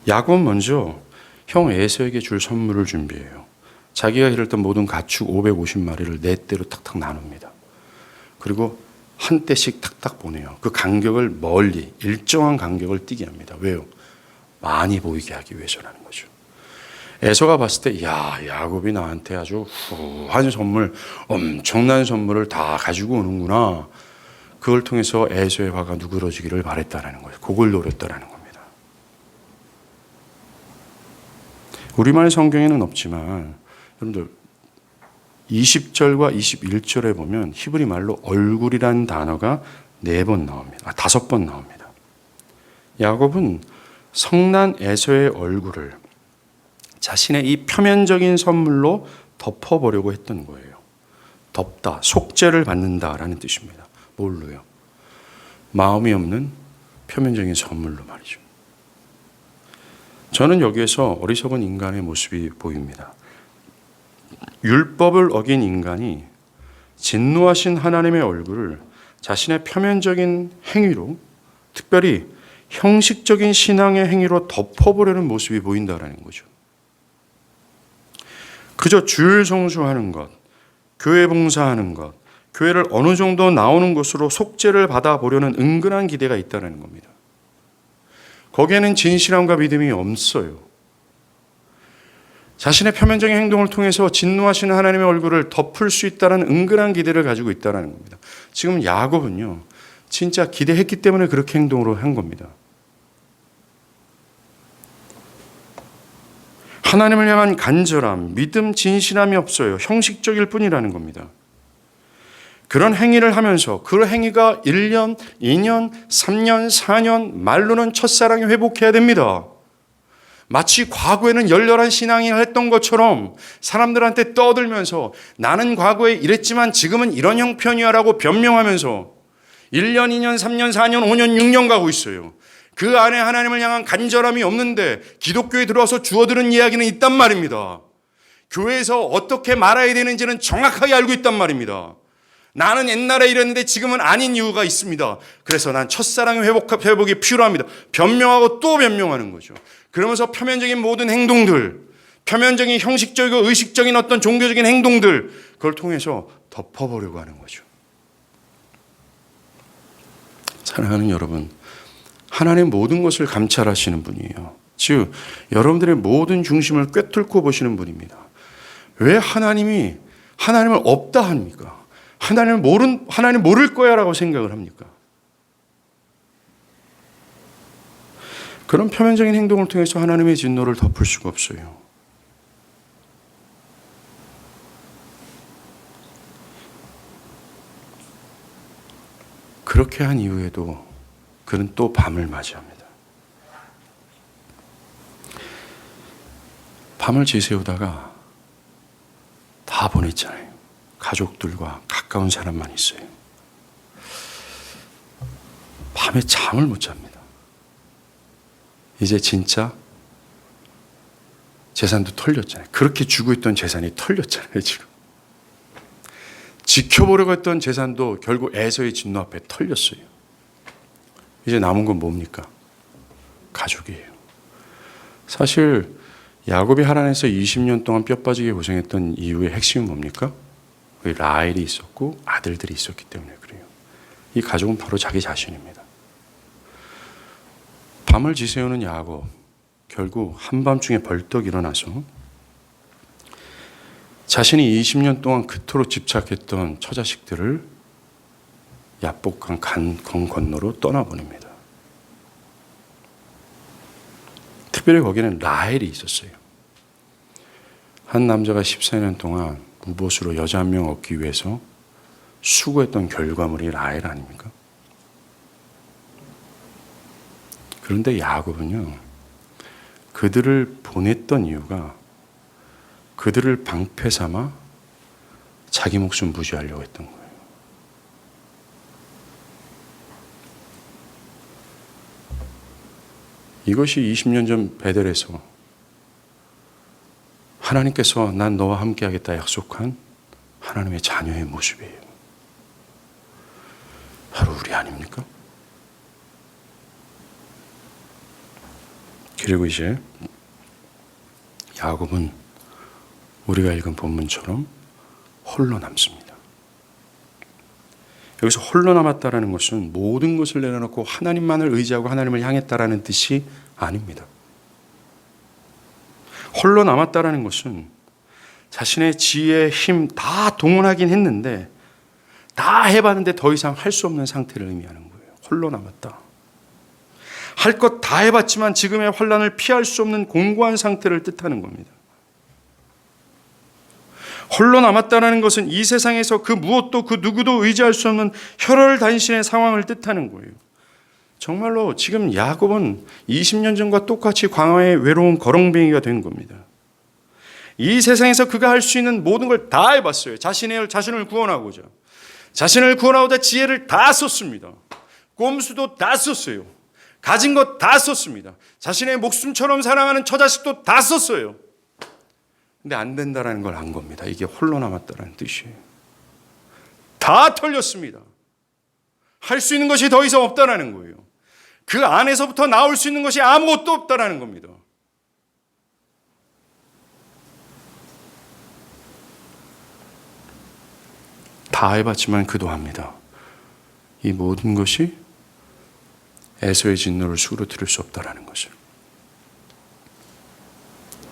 야곱은 먼저 형 에서에게 줄 선물을 준비해요. 자기가 기르던 모든 가축 550마리를 4대로 탁탁 나눕니다. 그리고 한 떼씩 탁탁 보내요. 그 간격을 멀리 일정한 간격을 뛰게 합니다. 왜요? 많이 보이게 하기 위해서라는 거죠. 에서가 봤을 때 야곱이 나한테 아주 후한 선물, 엄청난 선물을 다 가지고 오는구나. 그걸 통해서 에서의 화가 누그러지기를 바랬다는 거예요. 그걸 노렸다는 겁니다. 우리말 성경에는 없지만 여러분들 20절과 21절에 보면 히브리 말로 얼굴이라는 단어가 4번 나옵니다. 5번 나옵니다. 야곱은 성난 에서의 얼굴을 자신의 이 표면적인 선물로 덮어보려고 했던 거예요. 덮다, 속죄를 받는다라는 뜻입니다. 뭘로요? 마음이 없는 표면적인 선물로 말이죠. 저는 여기에서 어리석은 인간의 모습이 보입니다. 율법을 어긴 인간이 진노하신 하나님의 얼굴을 자신의 표면적인 행위로, 특별히 형식적인 신앙의 행위로 덮어보려는 모습이 보인다는 거죠. 그저 주일 성수하는 것, 교회 봉사하는 것, 교회를 어느 정도 나오는 것으로 속죄를 받아보려는 은근한 기대가 있다는 겁니다. 거기에는 진실함과 믿음이 없어요. 자신의 표면적인 행동을 통해서 진노하시는 하나님의 얼굴을 덮을 수 있다는 은근한 기대를 가지고 있다는 겁니다. 지금 야곱은요, 진짜 기대했기 때문에 그렇게 행동으로 한 겁니다. 하나님을 향한 간절함, 믿음, 진실함이 없어요. 형식적일 뿐이라는 겁니다. 그런 행위를 하면서 그 행위가 1년, 2년, 3년, 4년, 말로는 첫사랑이 회복해야 됩니다. 마치 과거에는 열렬한 신앙을 했던 것처럼 사람들한테 떠들면서 나는 과거에 이랬지만 지금은 이런 형편이야 라고 변명하면서 1년, 2년, 3년, 4년, 5년, 6년 가고 있어요. 그 안에 하나님을 향한 간절함이 없는데 기독교에 들어와서 주워들은 이야기는 있단 말입니다. 교회에서 어떻게 말아야 되는지는 정확하게 알고 있단 말입니다. 나는 옛날에 이랬는데 지금은 아닌 이유가 있습니다. 그래서 난 첫사랑의 회복이 필요합니다. 변명하고 또 변명하는 거죠. 그러면서 표면적인 모든 행동들, 표면적인 형식적이고 의식적인 어떤 종교적인 행동들, 그걸 통해서 덮어보려고 하는 거죠. 사랑하는 여러분, 하나님 모든 것을 감찰하시는 분이에요. 즉 여러분들의 모든 중심을 꿰뚫고 보시는 분입니다. 왜 하나님을 없다 합니까? 하나님 모를 거야 라고 생각을 합니까? 그런 표면적인 행동을 통해서 하나님의 진노를 덮을 수가 없어요. 그렇게 한 이후에도 그는 또 밤을 맞이합니다. 밤을 지새우다가 다 보냈잖아요. 가족들과 가까운 사람만 있어요. 밤에 잠을 못 잡니다. 이제 진짜 재산도 털렸잖아요. 그렇게 주고 있던 재산이 털렸잖아요, 지금. 지켜보려고 했던 재산도 결국 에서의 진노 앞에 털렸어요. 이제 남은 건 뭡니까? 가족이에요. 사실 야곱이 하란에서 20년 동안 뼈 빠지게 고생했던 이유의 핵심은 뭡니까? 라헬이 있었고 아들들이 있었기 때문에 그래요. 이 가족은 바로 자기 자신입니다. 밤을 지새우는 야곱, 결국 한밤중에 벌떡 일어나서 자신이 20년 동안 그토록 집착했던 처자식들을 야복강 강 건너로 떠나보냅니다. 특별히 거기는 라헬이 있었어요. 한 남자가 14년 동안 무보수로 여자 한 명 얻기 위해서 수고했던 결과물이 라헬 아닙니까? 그런데 야곱은요, 그들을 보냈던 이유가 그들을 방패 삼아 자기 목숨 부지하려고 했던 거예요. 이것이 20년 전 베델에서 하나님께서 난 너와 함께 하겠다 약속한 하나님의 자녀의 모습이에요. 바로 우리 아닙니까? 그리고 이제 야곱은 우리가 읽은 본문처럼 홀로 남습니다. 여기서 홀로 남았다라는 것은 모든 것을 내려놓고 하나님만을 의지하고 하나님을 향했다라는 뜻이 아닙니다. 홀로 남았다라는 것은 자신의 지혜, 힘 다 동원하긴 했는데 다 해봤는데 더 이상 할 수 없는 상태를 의미하는 거예요. 홀로 남았다. 할 것 다 해봤지만 지금의 환난을 피할 수 없는 공고한 상태를 뜻하는 겁니다. 홀로 남았다는 것은 이 세상에서 그 무엇도 그 누구도 의지할 수 없는 혈혈단신의 상황을 뜻하는 거예요. 정말로 지금 야곱은 20년 전과 똑같이 광야의 외로운 거렁뱅이가 된 겁니다. 이 세상에서 그가 할 수 있는 모든 걸 다 해봤어요. 자신을 구원하고자. 자신을 구원하고자 지혜를 다 썼습니다. 꼼수도 다 썼어요. 가진 것 다 썼습니다. 자신의 목숨처럼 사랑하는 처자식도 다 썼어요. 근데 안 된다라는 걸 안 겁니다. 이게 홀로 남았다라는 뜻이에요. 다 털렸습니다. 할 수 있는 것이 더 이상 없다라는 거예요. 그 안에서부터 나올 수 있는 것이 아무것도 없다라는 겁니다. 다 해봤지만 그도합니다. 이 모든 것이 에서의 진노를 수그러뜨릴 수 없다라는 것을.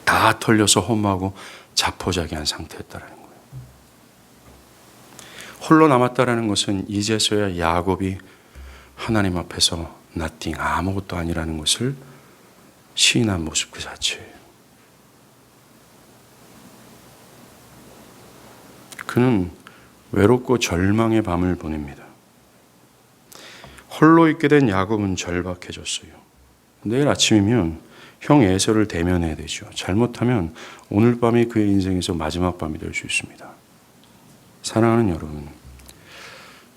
다 털려서 허무하고 자포자기한 상태였다라는 거예요. 홀로 남았다라는 것은 이제서야 야곱이 하나님 앞에서 nothing, 아무것도 아니라는 것을 시인한 모습 그 자체예요. 그는 외롭고 절망의 밤을 보냅니다. 홀로 있게 된 야곱은 절박해졌어요. 내일 아침이면 형 에서를 대면해야 되죠. 잘못하면 오늘 밤이 그의 인생에서 마지막 밤이 될 수 있습니다. 사랑하는 여러분,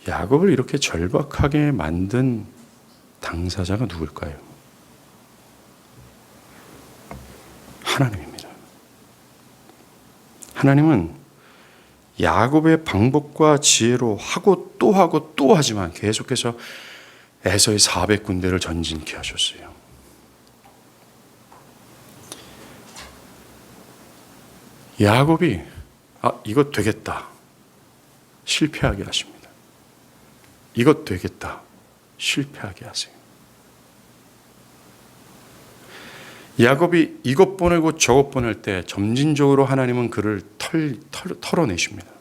야곱을 이렇게 절박하게 만든 당사자가 누굴까요? 하나님입니다. 하나님은 야곱의 방법과 지혜로 하고 또 하지만 계속해서 에서의 400군대를 전진케 하셨어요. 야곱이 이것 되겠다 실패하게 하십니다. 이것 되겠다 실패하게 하세요. 야곱이 이것 보내고 저것 보낼 때 점진적으로 하나님은 그를 털어내십니다.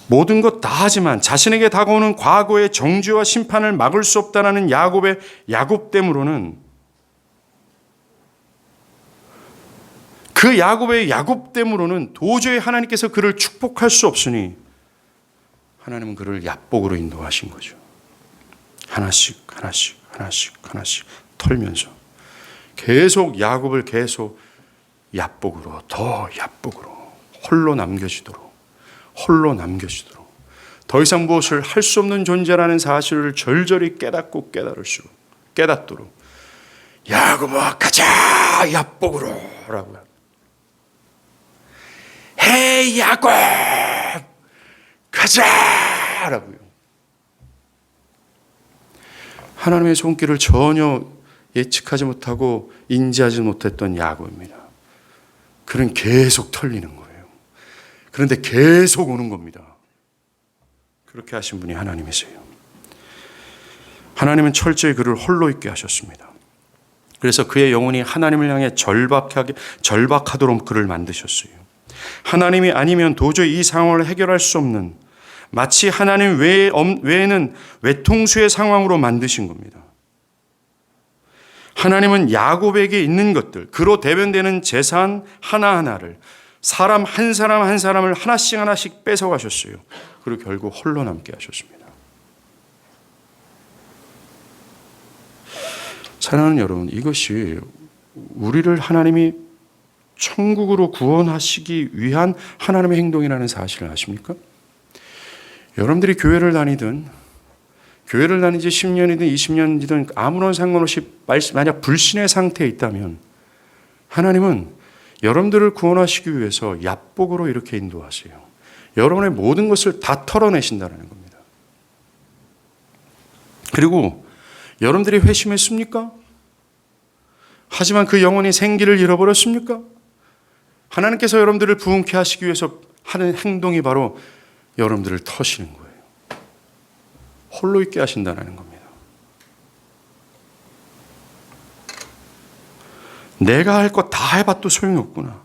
모든 것 다 하지만 자신에게 다가오는 과거의 정죄와 심판을 막을 수 없다는 야곱의 야곱됨으로는 그 야곱의 야곱됨으로는 도저히 하나님께서 그를 축복할 수 없으니 하나님은 그를 야복으로 인도하신 거죠. 하나씩 털면서 계속 야곱을 계속 야복으로 더 야복으로 홀로 남겨지도록 더 이상 무엇을 할 수 없는 존재라는 사실을 절절히 깨닫도록 야곱아 가자 야복으로 라고요. 헤이 야곱 가자 라고요. 하나님의 손길을 전혀 예측하지 못하고 인지하지 못했던 야곱입니다. 그는 계속 털리는 거예요. 그런데 계속 오는 겁니다. 그렇게 하신 분이 하나님이세요. 하나님은 철저히 그를 홀로 있게 하셨습니다. 그래서 그의 영혼이 하나님을 향해 절박하도록 그를 만드셨어요. 하나님이 아니면 도저히 이 상황을 해결할 수 없는, 마치 하나님 외에는 외통수의 상황으로 만드신 겁니다. 하나님은 야곱에게 있는 것들, 그로 대변되는 재산 하나하나를, 사람 한 사람을 하나씩 뺏어가셨어요. 그리고 결국 홀로 남게 하셨습니다. 사랑하는 여러분, 이것이 우리를 하나님이 천국으로 구원하시기 위한 하나님의 행동이라는 사실을 아십니까? 여러분들이 교회를 다니지 10년이든 20년이든 아무런 상관없이 만약 불신의 상태에 있다면 하나님은 여러분들을 구원하시기 위해서 야복으로 이렇게 인도하세요. 여러분의 모든 것을 다 털어내신다는 겁니다. 그리고 여러분들이 회심했습니까? 하지만 그 영혼이 생기를 잃어버렸습니까? 하나님께서 여러분들을 부흥케 하시기 위해서 하는 행동이 바로 여러분들을 터시는 거예요. 홀로 있게 하신다는 겁니다. 내가 할 것 다 해봐도 소용이 없구나.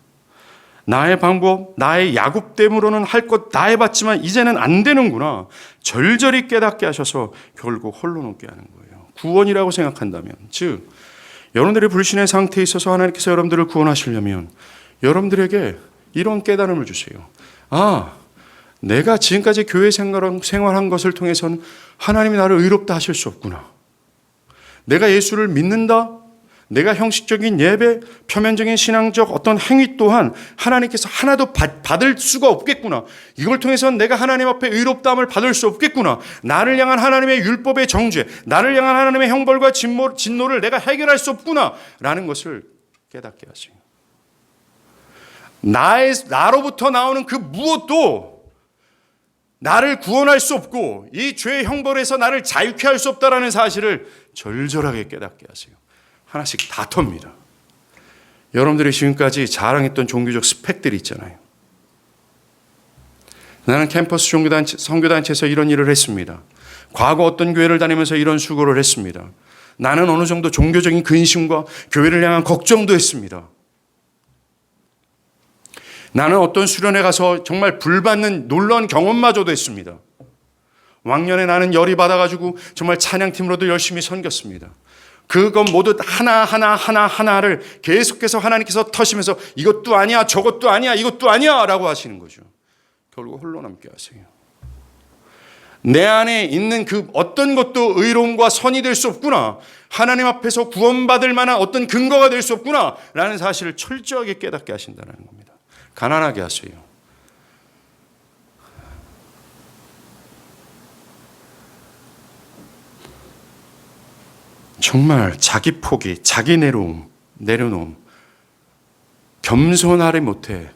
나의 방법, 나의 야곱됨으로는 할 것 다 해봤지만 이제는 안 되는구나. 절절히 깨닫게 하셔서 결국 홀로 놓게 하는 거예요. 구원이라고 생각한다면, 즉 여러분들이 불신의 상태에 있어서 하나님께서 여러분들을 구원하시려면 여러분들에게 이런 깨달음을 주세요. 내가 지금까지 교회 생활한 것을 통해서는 하나님이 나를 의롭다 하실 수 없구나. 내가 예수를 믿는다. 내가 형식적인 예배, 표면적인 신앙적 어떤 행위 또한 하나님께서 하나도 받을 수가 없겠구나. 이걸 통해서는 내가 하나님 앞에 의롭다함을 받을 수 없겠구나. 나를 향한 하나님의 율법의 정죄, 나를 향한 하나님의 형벌과 진노를 내가 해결할 수 없구나 라는 것을 깨닫게 하세요. 나로부터 나오는 그 무엇도 나를 구원할 수 없고 이 죄의 형벌에서 나를 자유케 할 수 없다라는 사실을 절절하게 깨닫게 하세요. 하나씩 다 텁니다. 여러분들이 지금까지 자랑했던 종교적 스펙들이 있잖아요. 나는 캠퍼스 선교단체에서 이런 일을 했습니다. 과거 어떤 교회를 다니면서 이런 수고를 했습니다. 나는 어느 정도 종교적인 근심과 교회를 향한 걱정도 했습니다. 나는 어떤 수련회 가서 정말 불받는 놀라운 경험마저도 했습니다. 왕년에 나는 열이 받아가지고 정말 찬양팀으로도 열심히 섬겼습니다. 그것 모두 하나를 계속해서 하나님께서 터시면서 이것도 아니야, 저것도 아니야, 이것도 아니야 라고 하시는 거죠. 결국 홀로 남게 하세요. 내 안에 있는 그 어떤 것도 의로움과 선이 될 수 없구나. 하나님 앞에서 구원받을 만한 어떤 근거가 될 수 없구나 라는 사실을 철저하게 깨닫게 하신다는 겁니다. 가난하게 하세요. 정말 자기 포기, 자기 내려놓음, 겸손하리 못해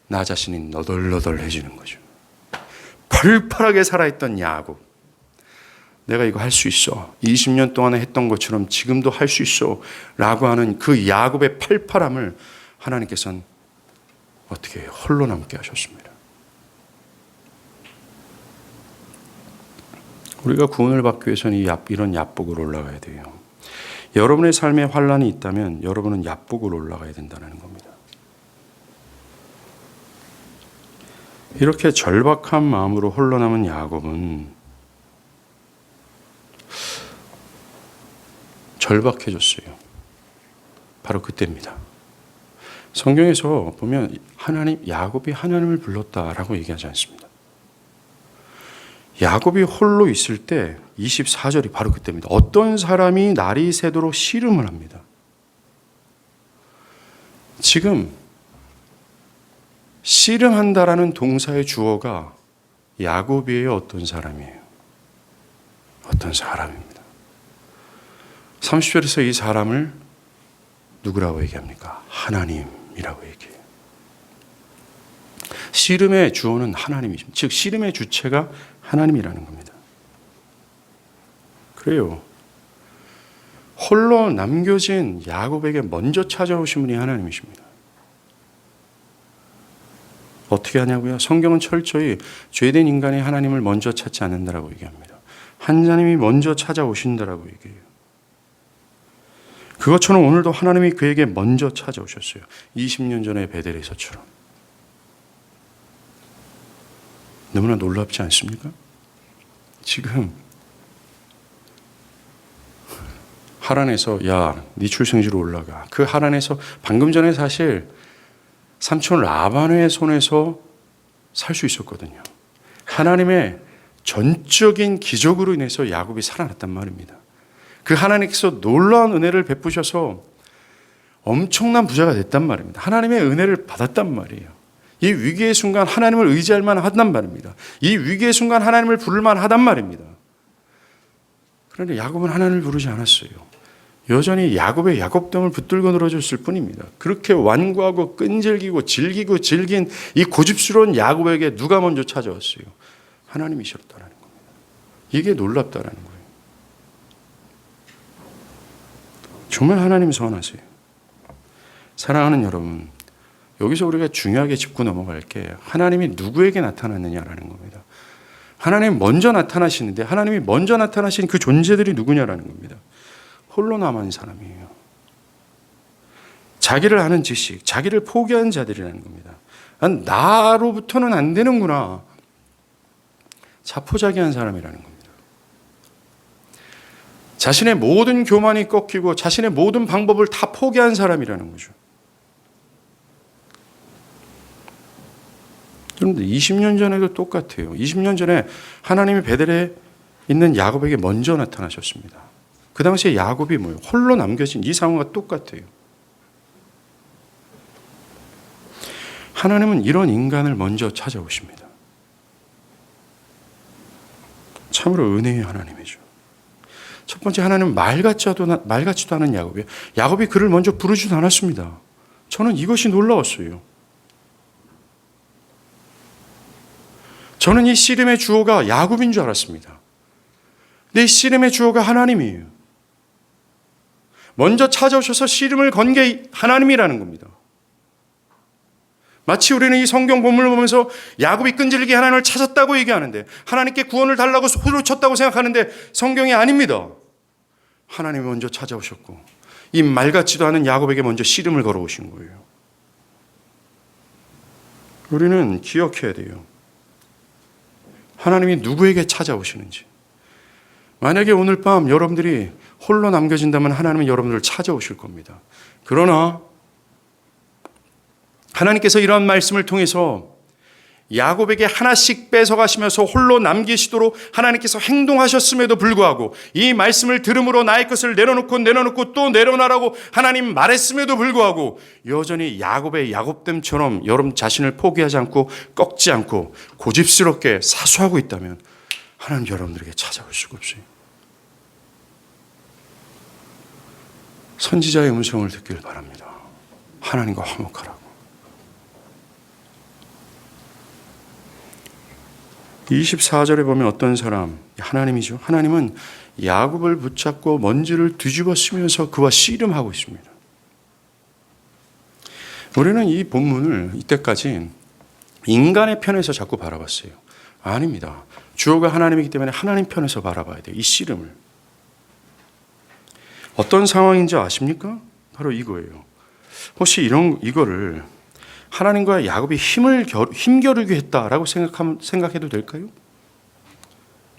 나 자신이 너덜너덜해지는 거죠. 펄펄하게 살아있던 야곱, 내가 이거 할 수 있어. 20년 동안에 했던 것처럼 지금도 할 수 있어 라고 하는 그 야곱의 팔팔함을 하나님께서는 어떻게 홀로 남게 하셨습니다. 우리가 구원을 받기 위해서는 이런 야복으로 올라가야 돼요. 여러분의 삶에 환란이 있다면 여러분은 야복으로 올라가야 된다는 겁니다. 이렇게 절박한 마음으로 홀로 남은 야곱은 절박해졌어요. 바로 그때입니다. 성경에서 보면 야곱이 하나님을 불렀다라고 얘기하지 않습니다. 야곱이 홀로 있을 때 24절이 바로 그때입니다. 어떤 사람이 날이 새도록 씨름을 합니다. 지금 씨름한다라는 동사의 주어가 야곱이에요? 어떤 사람이에요? 어떤 사람입니다. 30절에서 이 사람을 누구라고 얘기합니까? 하나님이라고 얘기해요. 씨름의 주어는 하나님이십니다. 즉 씨름의 주체가 하나님이라는 겁니다. 그래요. 홀로 남겨진 야곱에게 먼저 찾아오신 분이 하나님이십니다. 어떻게 하냐고요? 성경은 철저히 죄된 인간이 하나님을 먼저 찾지 않는다라고 얘기합니다. 하나님이 먼저 찾아오신다라고 얘기해요. 그것처럼 오늘도 하나님이 그에게 먼저 찾아오셨어요. 20년 전의 베델에서처럼. 너무나 놀랍지 않습니까? 지금 하란에서 야, 네 출생지로 올라가. 그 하란에서 방금 전에 사실 삼촌 라반의 손에서 살 수 있었거든요. 하나님의 전적인 기적으로 인해서 야곱이 살아났단 말입니다. 그 하나님께서 놀라운 은혜를 베푸셔서 엄청난 부자가 됐단 말입니다. 하나님의 은혜를 받았단 말이에요. 이 위기의 순간 하나님을 의지할 만하단 말입니다. 이 위기의 순간 하나님을 부를 만하단 말입니다. 그런데 야곱은 하나님을 부르지 않았어요. 여전히 야곱의 야곱됨을 붙들고 늘어졌을 뿐입니다. 그렇게 완고하고 끈질기고 질긴 이 고집스러운 야곱에게 누가 먼저 찾아왔어요? 하나님이셨다라는 겁니다. 이게 놀랍다라는 거예요. 정말 하나님 선하세요. 사랑하는 여러분, 여기서 우리가 중요하게 짚고 넘어갈 게 하나님이 누구에게 나타났느냐라는 겁니다. 하나님이 먼저 나타나시는데 하나님이 먼저 나타나신 그 존재들이 누구냐라는 겁니다. 홀로 남은 사람이에요. 자기를 아는 지식, 자기를 포기한 자들이라는 겁니다. 나로부터는 안 되는구나. 자포자기한 사람이라는 겁니다. 자신의 모든 교만이 꺾이고 자신의 모든 방법을 다 포기한 사람이라는 거죠. 여러분들 20년 전에도 똑같아요. 20년 전에 하나님이 베델에 있는 야곱에게 먼저 나타나셨습니다. 그 당시에 야곱이 뭐예요? 홀로 남겨진 이 상황과 똑같아요. 하나님은 이런 인간을 먼저 찾아오십니다. 참으로 은혜의 하나님이죠. 첫 번째 하나님은 말 같지도 않은 야곱이에요. 야곱이 그를 먼저 부르지도 않았습니다. 저는 이것이 놀라웠어요. 저는 이 씨름의 주어가 야곱인 줄 알았습니다. 근데 이 씨름의 주어가 하나님이에요. 먼저 찾아오셔서 씨름을 건 게 하나님이라는 겁니다. 마치 우리는 이 성경 본문을 보면서 야곱이 끈질기게 하나님을 찾았다고 얘기하는데 하나님께 구원을 달라고 소리를 쳤다고 생각하는데 성경이 아닙니다. 하나님이 먼저 찾아오셨고 이 말 같지도 않은 야곱에게 먼저 씨름을 걸어오신 거예요. 우리는 기억해야 돼요. 하나님이 누구에게 찾아오시는지. 만약에 오늘 밤 여러분들이 홀로 남겨진다면 하나님은 여러분들을 찾아오실 겁니다. 그러나 하나님께서 이러한 말씀을 통해서 야곱에게 하나씩 뺏어가시면서 홀로 남기시도록 하나님께서 행동하셨음에도 불구하고 이 말씀을 들음으로 나의 것을 내려놓고 또 내려놔라고 하나님 말했음에도 불구하고 여전히 야곱의 야곱됨처럼 여러분 자신을 포기하지 않고 꺾지 않고 고집스럽게 사수하고 있다면 하나님 여러분들에게 찾아올 수가 없어요. 선지자의 음성을 듣길 바랍니다. 하나님과 화목하라고. 24절에 보면 어떤 사람, 하나님이죠. 하나님은 야곱을 붙잡고 먼지를 뒤집어 쓰면서 그와 씨름하고 있습니다. 우리는 이 본문을 이때까지 인간의 편에서 자꾸 바라봤어요. 아닙니다. 주어가 하나님이기 때문에 하나님 편에서 바라봐야 돼요. 이 씨름을. 어떤 상황인지 아십니까? 바로 이거예요. 혹시 이거를 하나님과 야곱이 힘겨루기 했다라고 생각해도 될까요?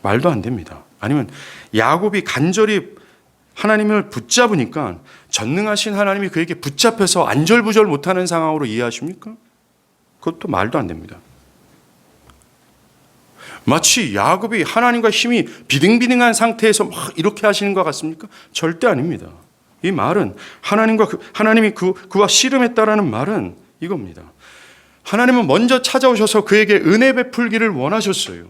말도 안 됩니다. 아니면 야곱이 간절히 하나님을 붙잡으니까 전능하신 하나님이 그에게 붙잡혀서 안절부절 못하는 상황으로 이해하십니까? 그것도 말도 안 됩니다. 마치 야곱이 하나님과 힘이 비등비등한 상태에서 막 이렇게 하시는 것 같습니까? 절대 아닙니다. 이 말은 하나님이 그와 씨름했다라는 말은 이겁니다. 하나님은 먼저 찾아오셔서 그에게 은혜 베풀기를 원하셨어요.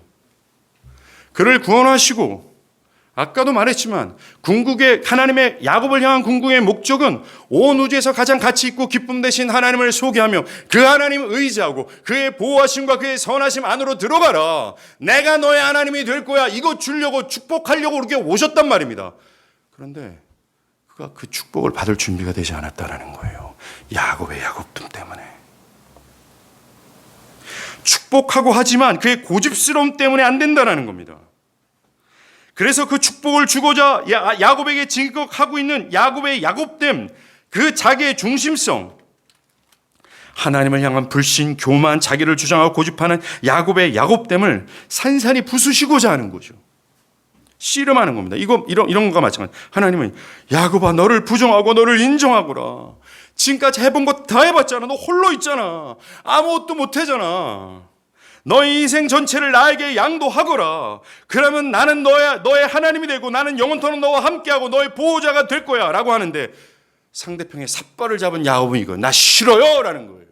그를 구원하시고 아까도 말했지만 궁극의 하나님의 야곱을 향한 궁극의 목적은 온 우주에서 가장 가치 있고 기쁨 되신 하나님을 소개하며 그 하나님을 의지하고 그의 보호하심과 그의 선하심 안으로 들어가라. 내가 너의 하나님이 될 거야. 이거 주려고 축복하려고 이렇게 오셨단 말입니다. 그런데 그가 그 축복을 받을 준비가 되지 않았다라는 거예요. 야곱의 야곱됨 때문에. 축복하고 하지만 그의 고집스러움 때문에 안 된다는 겁니다. 그래서 그 축복을 주고자 야곱에게 지극하고 있는 야곱의 야곱됨, 그 자기의 중심성, 하나님을 향한 불신, 교만, 자기를 주장하고 고집하는 야곱의 야곱됨을 산산이 부수시고자 하는 거죠. 씨름하는 겁니다. 이런 것과 마찬가지. 하나님은 야곱아, 너를 부정하고 너를 인정하거라. 지금까지 해본 거 다 해봤잖아. 너 홀로 있잖아. 아무것도 못하잖아. 너의 인생 전체를 나에게 양도하거라. 그러면 나는 너의 하나님이 되고 나는 영원토록 너와 함께하고 너의 보호자가 될 거야 라고 하는데, 상대편의 삿발을 잡은 야곱은 이거 나 싫어요 라는 거예요.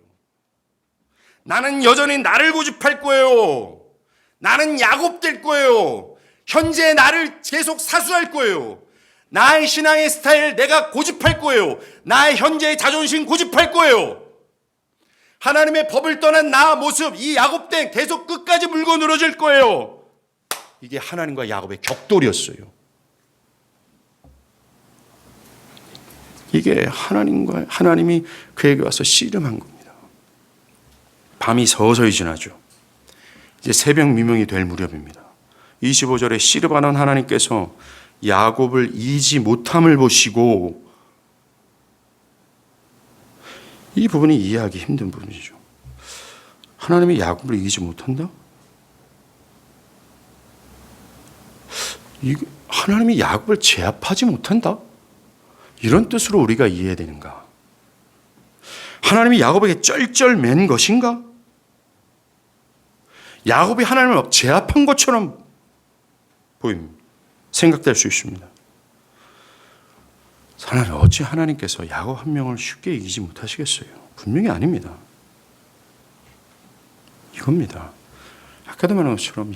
나는 여전히 나를 고집할 거예요. 나는 야곱 될 거예요. 현재 나를 계속 사수할 거예요. 나의 신앙의 스타일 내가 고집할 거예요. 나의 현재의 자존심 고집할 거예요. 하나님의 법을 떠난 나 모습, 이 야곱된 계속 끝까지 물고 늘어질 거예요. 이게 하나님과 야곱의 격돌이었어요. 이게 하나님이 그에게 와서 씨름한 겁니다. 밤이 서서히 지나죠. 이제 새벽 미명이 될 무렵입니다. 25절에 씨름하는 하나님께서 야곱을 이기지 못함을 보시고, 이 부분이 이해하기 힘든 부분이죠. 하나님이 야곱을 이기지 못한다? 하나님이 야곱을 제압하지 못한다? 이런 뜻으로 우리가 이해해야 되는가? 하나님이 야곱에게 쩔쩔맨 것인가? 야곱이 하나님을 제압한 것처럼 보입니다. 생각될 수 있습니다. 어찌 하나님께서 야곱 한 명을 쉽게 이기지 못하시겠어요? 분명히 아닙니다. 이겁니다. 아까도 말한 것처럼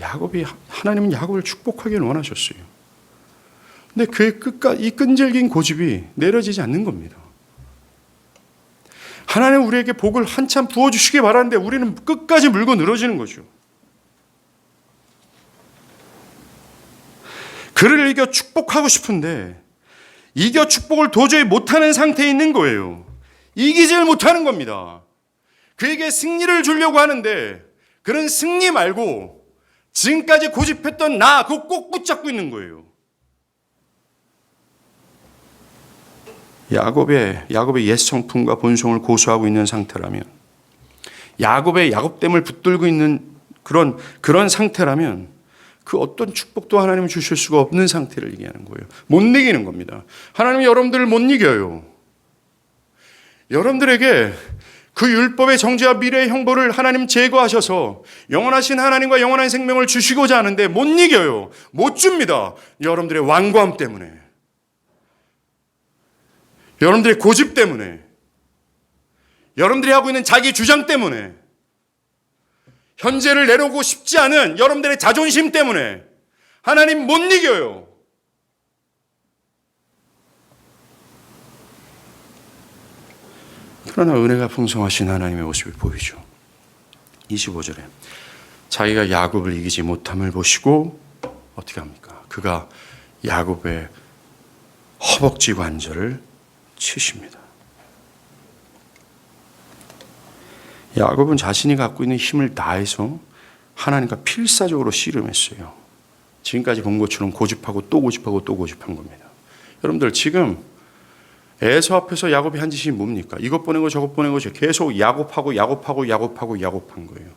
하나님은 야곱을 축복하기를 원하셨어요. 근데 그의 이 끈질긴 고집이 내려지지 않는 겁니다. 하나님 우리에게 복을 한참 부어주시기 바라는데 우리는 끝까지 물고 늘어지는 거죠. 그를 이겨 축복하고 싶은데 이겨 축복을 도저히 못하는 상태에 있는 거예요. 이기질 못하는 겁니다. 그에게 승리를 주려고 하는데 그는 승리 말고 지금까지 고집했던 그거 꼭 붙잡고 있는 거예요. 야곱의 옛 성품과 본성을 고수하고 있는 상태라면, 야곱의 야곱됨을 붙들고 있는 그런 상태라면 그 어떤 축복도 하나님은 주실 수가 없는 상태를 얘기하는 거예요. 못 이기는 겁니다. 하나님이 여러분들을 못 이겨요. 여러분들에게 그 율법의 정죄와 미래의 형벌을 하나님 제거하셔서 영원하신 하나님과 영원한 생명을 주시고자 하는데 못 이겨요. 못 줍니다. 여러분들의 완고함 때문에, 여러분들의 고집 때문에, 여러분들이 하고 있는 자기 주장 때문에, 현재를 내려오고 싶지 않은 여러분들의 자존심 때문에 하나님 못 이겨요. 그러나 은혜가 풍성하신 하나님의 모습을 보이죠. 25절에 자기가 야곱을 이기지 못함을 보시고 어떻게 합니까? 그가 야곱의 허벅지 관절을 치십니다. 야곱은 자신이 갖고 있는 힘을 다해서 하나님과 필사적으로 씨름했어요. 지금까지 본 것처럼 고집하고 또 고집하고 또 고집한 겁니다. 여러분들 지금 에서 앞에서 야곱이 한 짓이 뭡니까? 이것 보내고 저것 보내고 계속 야곱한 거예요.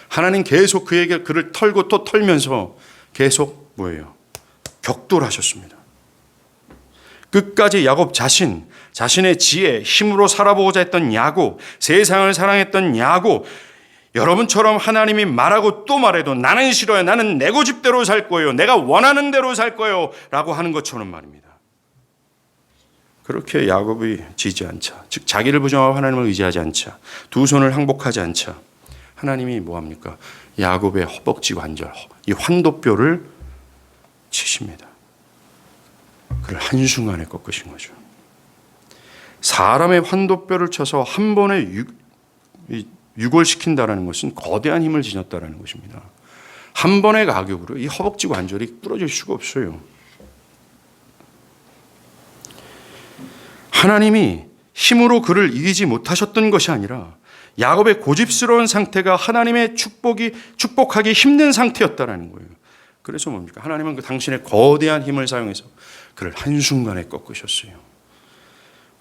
하나님 계속 그를 털고 또 털면서 계속 뭐예요? 격돌하셨습니다. 끝까지 야곱 자신의 지혜, 힘으로 살아보고자 했던 야곱, 세상을 사랑했던 야곱, 여러분처럼 하나님이 말하고 또 말해도 나는 싫어요. 나는 내 고집대로 살 거예요. 내가 원하는 대로 살 거예요. 라고 하는 것처럼 말입니다. 그렇게 야곱이 지지 않자, 즉 자기를 부정하고 하나님을 의지하지 않자, 두 손을 항복하지 않자, 하나님이 뭐합니까? 야곱의 허벅지 관절, 이 환도뼈를 치십니다. 그를 한순간에 꺾으신 거죠. 사람의 환도뼈를 쳐서 한 번에 유골시킨다는 것은 거대한 힘을 지녔다는 것입니다. 한 번의 가격으로 이 허벅지 관절이 부러질 수가 없어요. 하나님이 힘으로 그를 이기지 못하셨던 것이 아니라 야곱의 고집스러운 상태가 하나님의 축복하기 힘든 상태였다는 거예요. 그래서 뭡니까? 하나님은 그 당신의 거대한 힘을 사용해서 그를 한순간에 꺾으셨어요.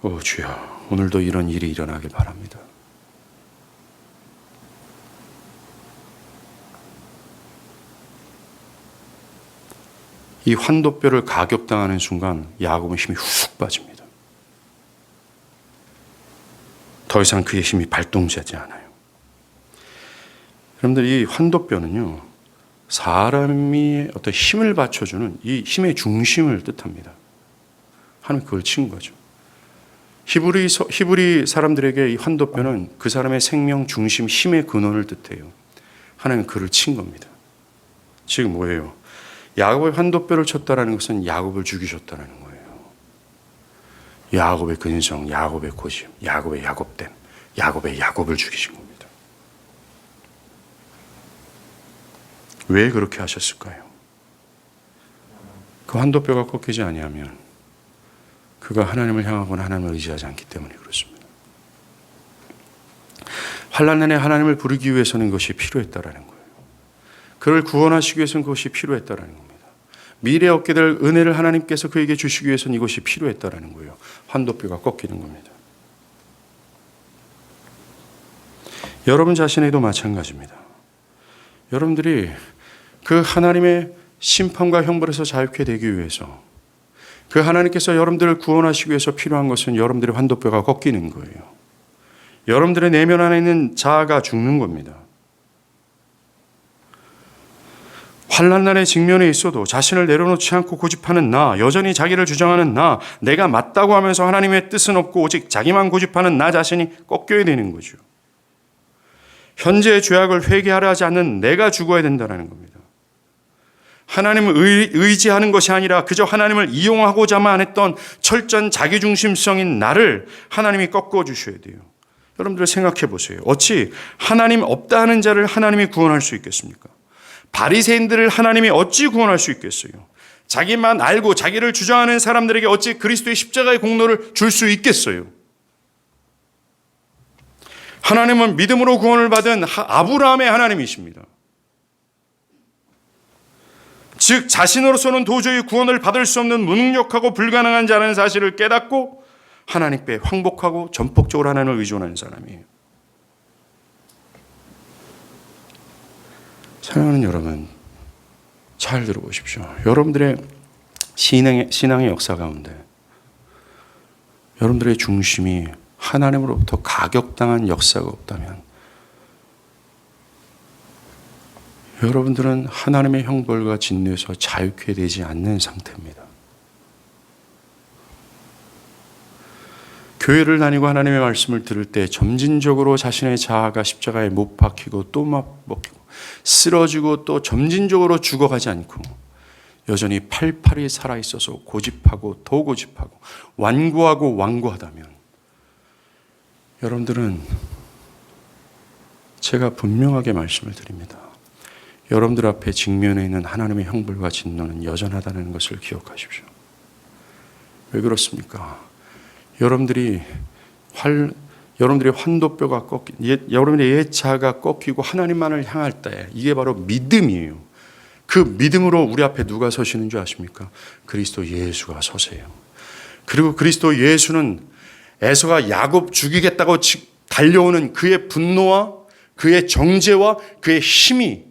오 주여, 오늘도 이런 일이 일어나길 바랍니다. 이 환도뼈를 가격당하는 순간 야곱은 힘이 훅 빠집니다. 더 이상 그의 힘이 발동되지 않아요. 여러분들, 이 환도뼈는요, 사람이 어떤 힘을 받쳐주는 이 힘의 중심을 뜻합니다. 하나님 그걸 친 거죠. 히브리 사람들에게 이 환도뼈는 그 사람의 생명 중심 힘의 근원을 뜻해요. 하나님은 그를 친 겁니다. 지금 뭐예요? 야곱의 환도뼈를 쳤다라는 것은 야곱을 죽이셨다는 거예요. 야곱의 근성, 야곱의 고집, 야곱의 야곱됨, 야곱의 야곱을 죽이신 겁니다. 왜 그렇게 하셨을까요? 그 환도뼈가 꺾이지 아니하면 그가 하나님을 향하거나 하나님을 의지하지 않기 때문에 그렇습니다. 환난 내내 하나님을 부르기 위해서는 그것이 필요했다라는 거예요. 그를 구원하시기 위해서는 그것이 필요했다라는 겁니다. 미래에 얻게 될 은혜를 하나님께서 그에게 주시기 위해서는 이것이 필요했다라는 거예요. 환도뼈가 꺾이는 겁니다. 여러분 자신에도 마찬가지입니다. 여러분들이 그 하나님의 심판과 형벌에서 자유케 되기 위해서, 그 하나님께서 여러분들을 구원하시기 위해서 필요한 것은 여러분들의 환도뼈가 꺾이는 거예요. 여러분들의 내면 안에 있는 자아가 죽는 겁니다. 환난난의 직면에 있어도 자신을 내려놓지 않고 고집하는 나, 여전히 자기를 주장하는 나, 내가 맞다고 하면서 하나님의 뜻은 없고 오직 자기만 고집하는 나 자신이 꺾여야 되는 거죠. 현재의 죄악을 회개하려 하지 않는 내가 죽어야 된다는 겁니다. 하나님을 의지하는 것이 아니라 그저 하나님을 이용하고자만 했던 철저한 자기중심성인 나를 하나님이 꺾어 주셔야 돼요. 여러분들 생각해 보세요. 어찌 하나님 없다 하는 자를 하나님이 구원할 수 있겠습니까? 바리새인들을 하나님이 어찌 구원할 수 있겠어요? 자기만 알고 자기를 주장하는 사람들에게 어찌 그리스도의 십자가의 공로를 줄 수 있겠어요? 하나님은 믿음으로 구원을 받은 아브라함의 하나님이십니다. 즉 자신으로서는 도저히 구원을 받을 수 없는 무능력하고 불가능한 자라는 사실을 깨닫고 하나님께 황복하고 전폭적으로 하나님을 의존하는 사람이에요. 사랑하는 여러분, 잘 들어보십시오. 여러분들의 신앙의 역사 가운데 여러분들의 중심이 하나님으로부터 가격당한 역사가 없다면 여러분들은 하나님의 형벌과 진노에서 자유케 되지 않는 상태입니다. 교회를 다니고 하나님의 말씀을 들을 때 점진적으로 자신의 자아가 십자가에 못 박히고 또 먹히고 쓰러지고 또 점진적으로 죽어가지 않고 여전히 팔팔이 살아있어서 고집하고 더 고집하고 완고하고 완고하다면 여러분들은 제가 분명하게 말씀을 드립니다. 여러분들 앞에 직면해 있는 하나님의 형벌과 진노는 여전하다는 것을 기억하십시오. 왜 그렇습니까? 여러분들의 환도뼈가 여러분의 옛 자아가 꺾이고 하나님만을 향할 때 이게 바로 믿음이에요. 그 믿음으로 우리 앞에 누가 서시는 줄 아십니까? 그리스도 예수가 서세요. 그리고 그리스도 예수는 에서가 야곱 죽이겠다고 달려오는 그의 분노와 그의 정죄와 그의 힘이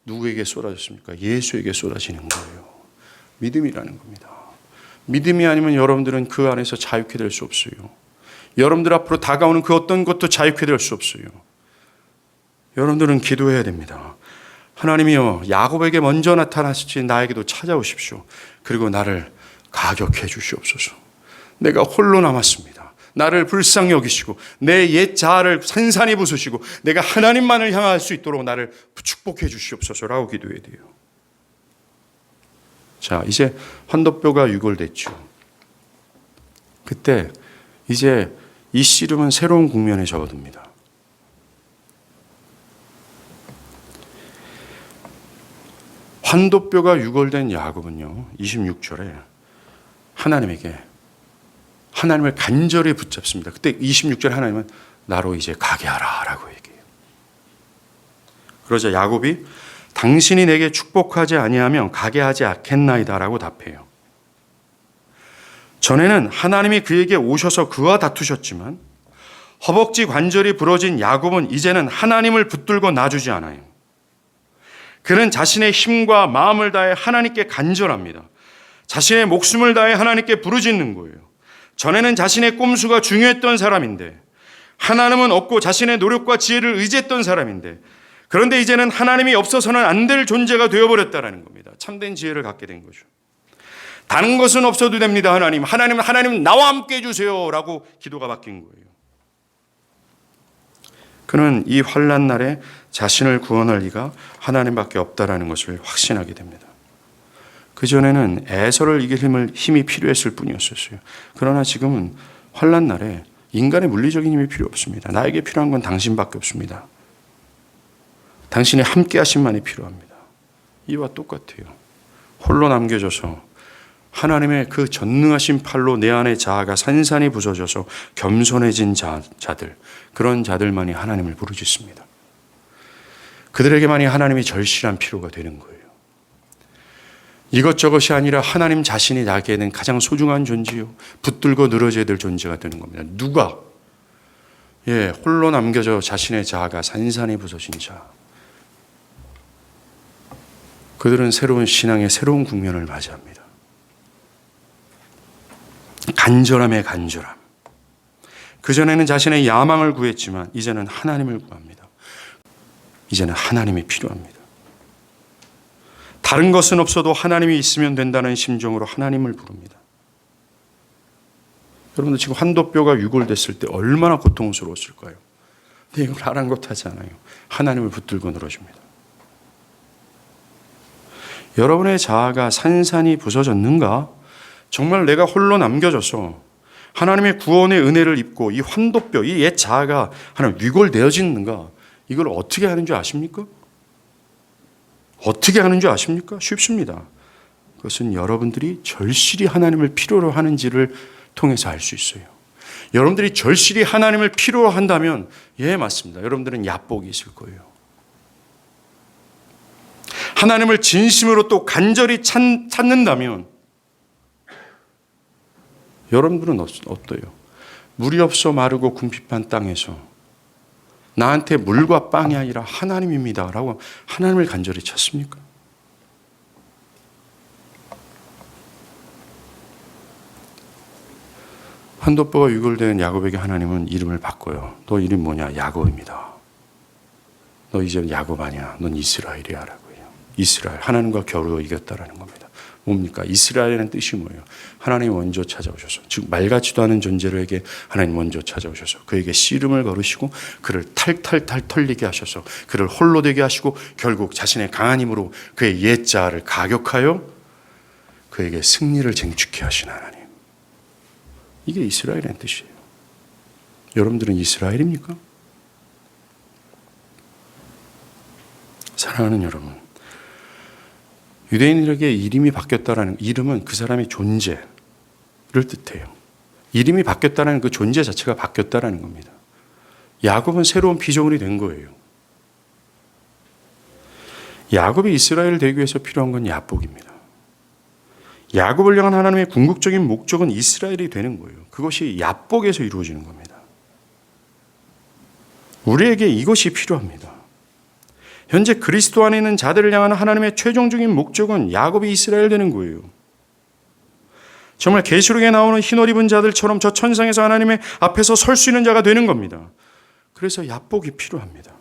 누구에게 쏟아졌습니까? 예수에게 쏟아지는 거예요. 믿음이라는 겁니다. 믿음이 아니면 여러분들은 그 안에서 자유케 될 수 없어요. 여러분들 앞으로 다가오는 그 어떤 것도 자유케 될 수 없어요. 여러분들은 기도해야 됩니다. 하나님이여, 야곱에게 먼저 나타나시지 나에게도 찾아오십시오. 그리고 나를 가격해 주시옵소서. 내가 홀로 남았습니다. 나를 불쌍히 여기시고 내 옛 자아를 산산히 부수시고 내가 하나님만을 향할 수 있도록 나를 축복해 주시옵소서라고 기도해야 돼요. 자, 이제 환도뼈가 유골됐죠. 그때 이제 이 씨름은 새로운 국면에 접어듭니다. 환도뼈가 유골된 야곱은요, 26절에 하나님을 간절히 붙잡습니다. 그때 26절에 하나님은 나로 이제 가게 하라 라고 얘기해요. 그러자 야곱이 당신이 내게 축복하지 아니하면 가게 하지 않겠나이다 라고 답해요. 전에는 하나님이 그에게 오셔서 그와 다투셨지만 허벅지 관절이 부러진 야곱은 이제는 하나님을 붙들고 놔주지 않아요. 그는 자신의 힘과 마음을 다해 하나님께 간절합니다. 자신의 목숨을 다해 하나님께 부르짖는 거예요. 전에는 자신의 꼼수가 중요했던 사람인데, 하나님은 없고 자신의 노력과 지혜를 의지했던 사람인데, 그런데 이제는 하나님이 없어서는 안 될 존재가 되어버렸다는 겁니다. 참된 지혜를 갖게 된 거죠. 다른 것은 없어도 됩니다. 하나님 나와 함께 해주세요 라고 기도가 바뀐 거예요. 그는 이 환난 날에 자신을 구원할 리가 하나님밖에 없다라는 것을 확신하게 됩니다. 그전에는 에서를 이길 힘이 필요했을 뿐이었어요. 그러나 지금은 환난 날에 인간의 물리적인 힘이 필요 없습니다. 나에게 필요한 건 당신밖에 없습니다. 당신이 함께 하심만이 필요합니다. 이와 똑같아요. 홀로 남겨져서 하나님의 그 전능하신 팔로 내 안의 자아가 산산이 부서져서 겸손해진 자들, 그런 자들만이 하나님을 부르짖습니다. 그들에게만이 하나님이 절실한 필요가 되는 거예요. 이것저것이 아니라 하나님 자신이 나에게는 가장 소중한 존재요, 붙들고 늘어져야 될 존재가 되는 겁니다. 누가? 홀로 남겨져 자신의 자아가 산산이 부서진 자. 그들은 새로운 신앙의 새로운 국면을 맞이합니다. 간절함의 간절함. 그전에는 자신의 야망을 구했지만 이제는 하나님을 구합니다. 이제는 하나님이 필요합니다. 다른 것은 없어도 하나님이 있으면 된다는 심정으로 하나님을 부릅니다. 여러분들 지금 환도뼈가 유골됐을 때 얼마나 고통스러웠을까요? 근데 이걸 아랑곳하지 않아요. 하나님을 붙들고 늘어집니다. 여러분의 자아가 산산이 부서졌는가? 정말 내가 홀로 남겨져서 하나님의 구원의 은혜를 입고 이 환도뼈, 이 옛 자아가 하나님 위골되어지는가? 이걸 어떻게 하는 줄 아십니까? 어떻게 하는 줄 아십니까? 쉽습니다. 그것은 여러분들이 절실히 하나님을 필요로 하는지를 통해서 알 수 있어요. 여러분들이 절실히 하나님을 필요로 한다면, 맞습니다. 여러분들은 야복이 있을 거예요. 하나님을 진심으로 또 간절히 찾는다면 여러분들은 어때요? 물이 없어 마르고 궁핍한 땅에서 나한테 물과 빵이 아니라 하나님입니다 라고 하나님을 간절히 찾습니까? 환도뼈가 유골된 야곱에게 하나님은 이름을 바꿔요. 너 이름 뭐냐? 야곱입니다. 너 이제 야곱 아니야. 넌 이스라엘이야 라고 해요. 이스라엘, 하나님과 겨루어 이겼다라는 겁니다. 뭡니까? 이스라엘이라는 뜻이 뭐예요? 하나님 먼저 찾아오셔서, 즉 말같지도 않은 존재에게 하나님 먼저 찾아오셔서 그에게 씨름을 걸으시고 그를 탈탈탈 털리게 하셔서 그를 홀로 되게 하시고 결국 자신의 강한 힘으로 그의 옛 자아를 가격하여 그에게 승리를 쟁취케 하신 하나님. 이게 이스라엘이라는 뜻이에요. 여러분들은 이스라엘입니까? 사랑하는 여러분, 유대인들에게 이름이 바뀌었다라는, 이름은 그 사람의 존재를 뜻해요. 이름이 바뀌었다는 그 존재 자체가 바뀌었다라는 겁니다. 야곱은 새로운 피조물이 된 거예요. 야곱이 이스라엘 되기 위해서 필요한 건 야복입니다. 야곱을 향한 하나님의 궁극적인 목적은 이스라엘이 되는 거예요. 그것이 야복에서 이루어지는 겁니다. 우리에게 이것이 필요합니다. 현재 그리스도 안에 있는 자들을 향한 하나님의 최종적인 목적은 야곱이 이스라엘 되는 거예요. 정말 계시록에 나오는 흰옷 입은 자들처럼 저 천상에서 하나님의 앞에서 설 수 있는 자가 되는 겁니다. 그래서 야복이 필요합니다.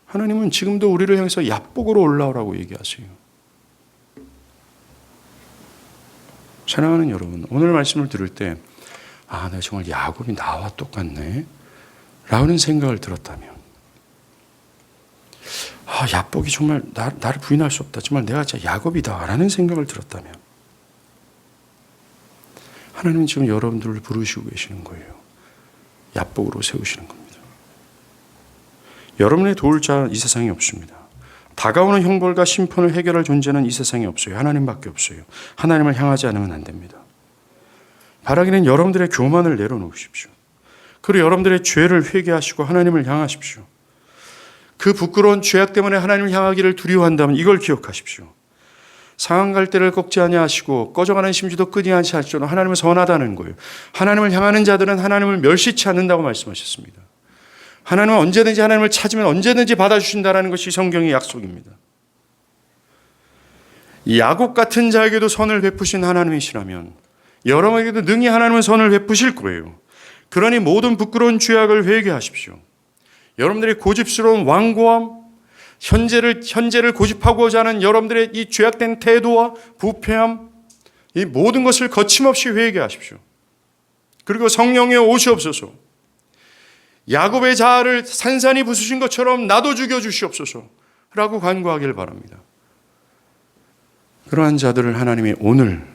하나님은 지금도 우리를 향해서 야복으로 올라오라고 얘기하세요. 사랑하는 여러분, 오늘 말씀을 들을 때 내가 정말 야곱이 나와 똑같네 라는 생각을 들었다면, 야복이 정말 나를 부인할 수 없다. 정말 내가 진짜 야곱이다라는 생각을 들었다면 하나님은 지금 여러분들을 부르시고 계시는 거예요. 야복으로 세우시는 겁니다. 여러분의 도울 자 이 세상에 없습니다. 다가오는 형벌과 심판을 해결할 존재는 이 세상에 없어요. 하나님밖에 없어요. 하나님을 향하지 않으면 안 됩니다. 바라기는 여러분들의 교만을 내려놓으십시오. 그리고 여러분들의 죄를 회개하시고 하나님을 향하십시오. 그 부끄러운 죄악 때문에 하나님을 향하기를 두려워한다면 이걸 기억하십시오. 상한 갈대를 꺾지 아니하시고 꺼져가는 심지도 끄지 아니하시고 하나님은 선하다는 거예요. 하나님을 향하는 자들은 하나님을 멸시치 않는다고 말씀하셨습니다. 하나님은 언제든지 하나님을 찾으면 언제든지 받아주신다는 것이 성경의 약속입니다. 야곱 같은 자에게도 선을 베푸신 하나님이시라면 여러분에게도 능히 하나님은 선을 베푸실 거예요. 그러니 모든 부끄러운 죄악을 회개하십시오. 여러분들의 고집스러운 완고함, 현재를 고집하고자 하는 여러분들의 이 죄악된 태도와 부패함, 이 모든 것을 거침없이 회개하십시오. 그리고 성령의 오시옵소서. 야곱의 자아를 산산히 부수신 것처럼 나도 죽여주시옵소서라고 간구하길 바랍니다. 그러한 자들을 하나님이 오늘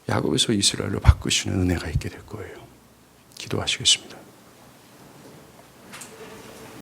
야곱에서 이스라엘로 바꾸시는 은혜가 있게 될 거예요. 기도하시겠습니다.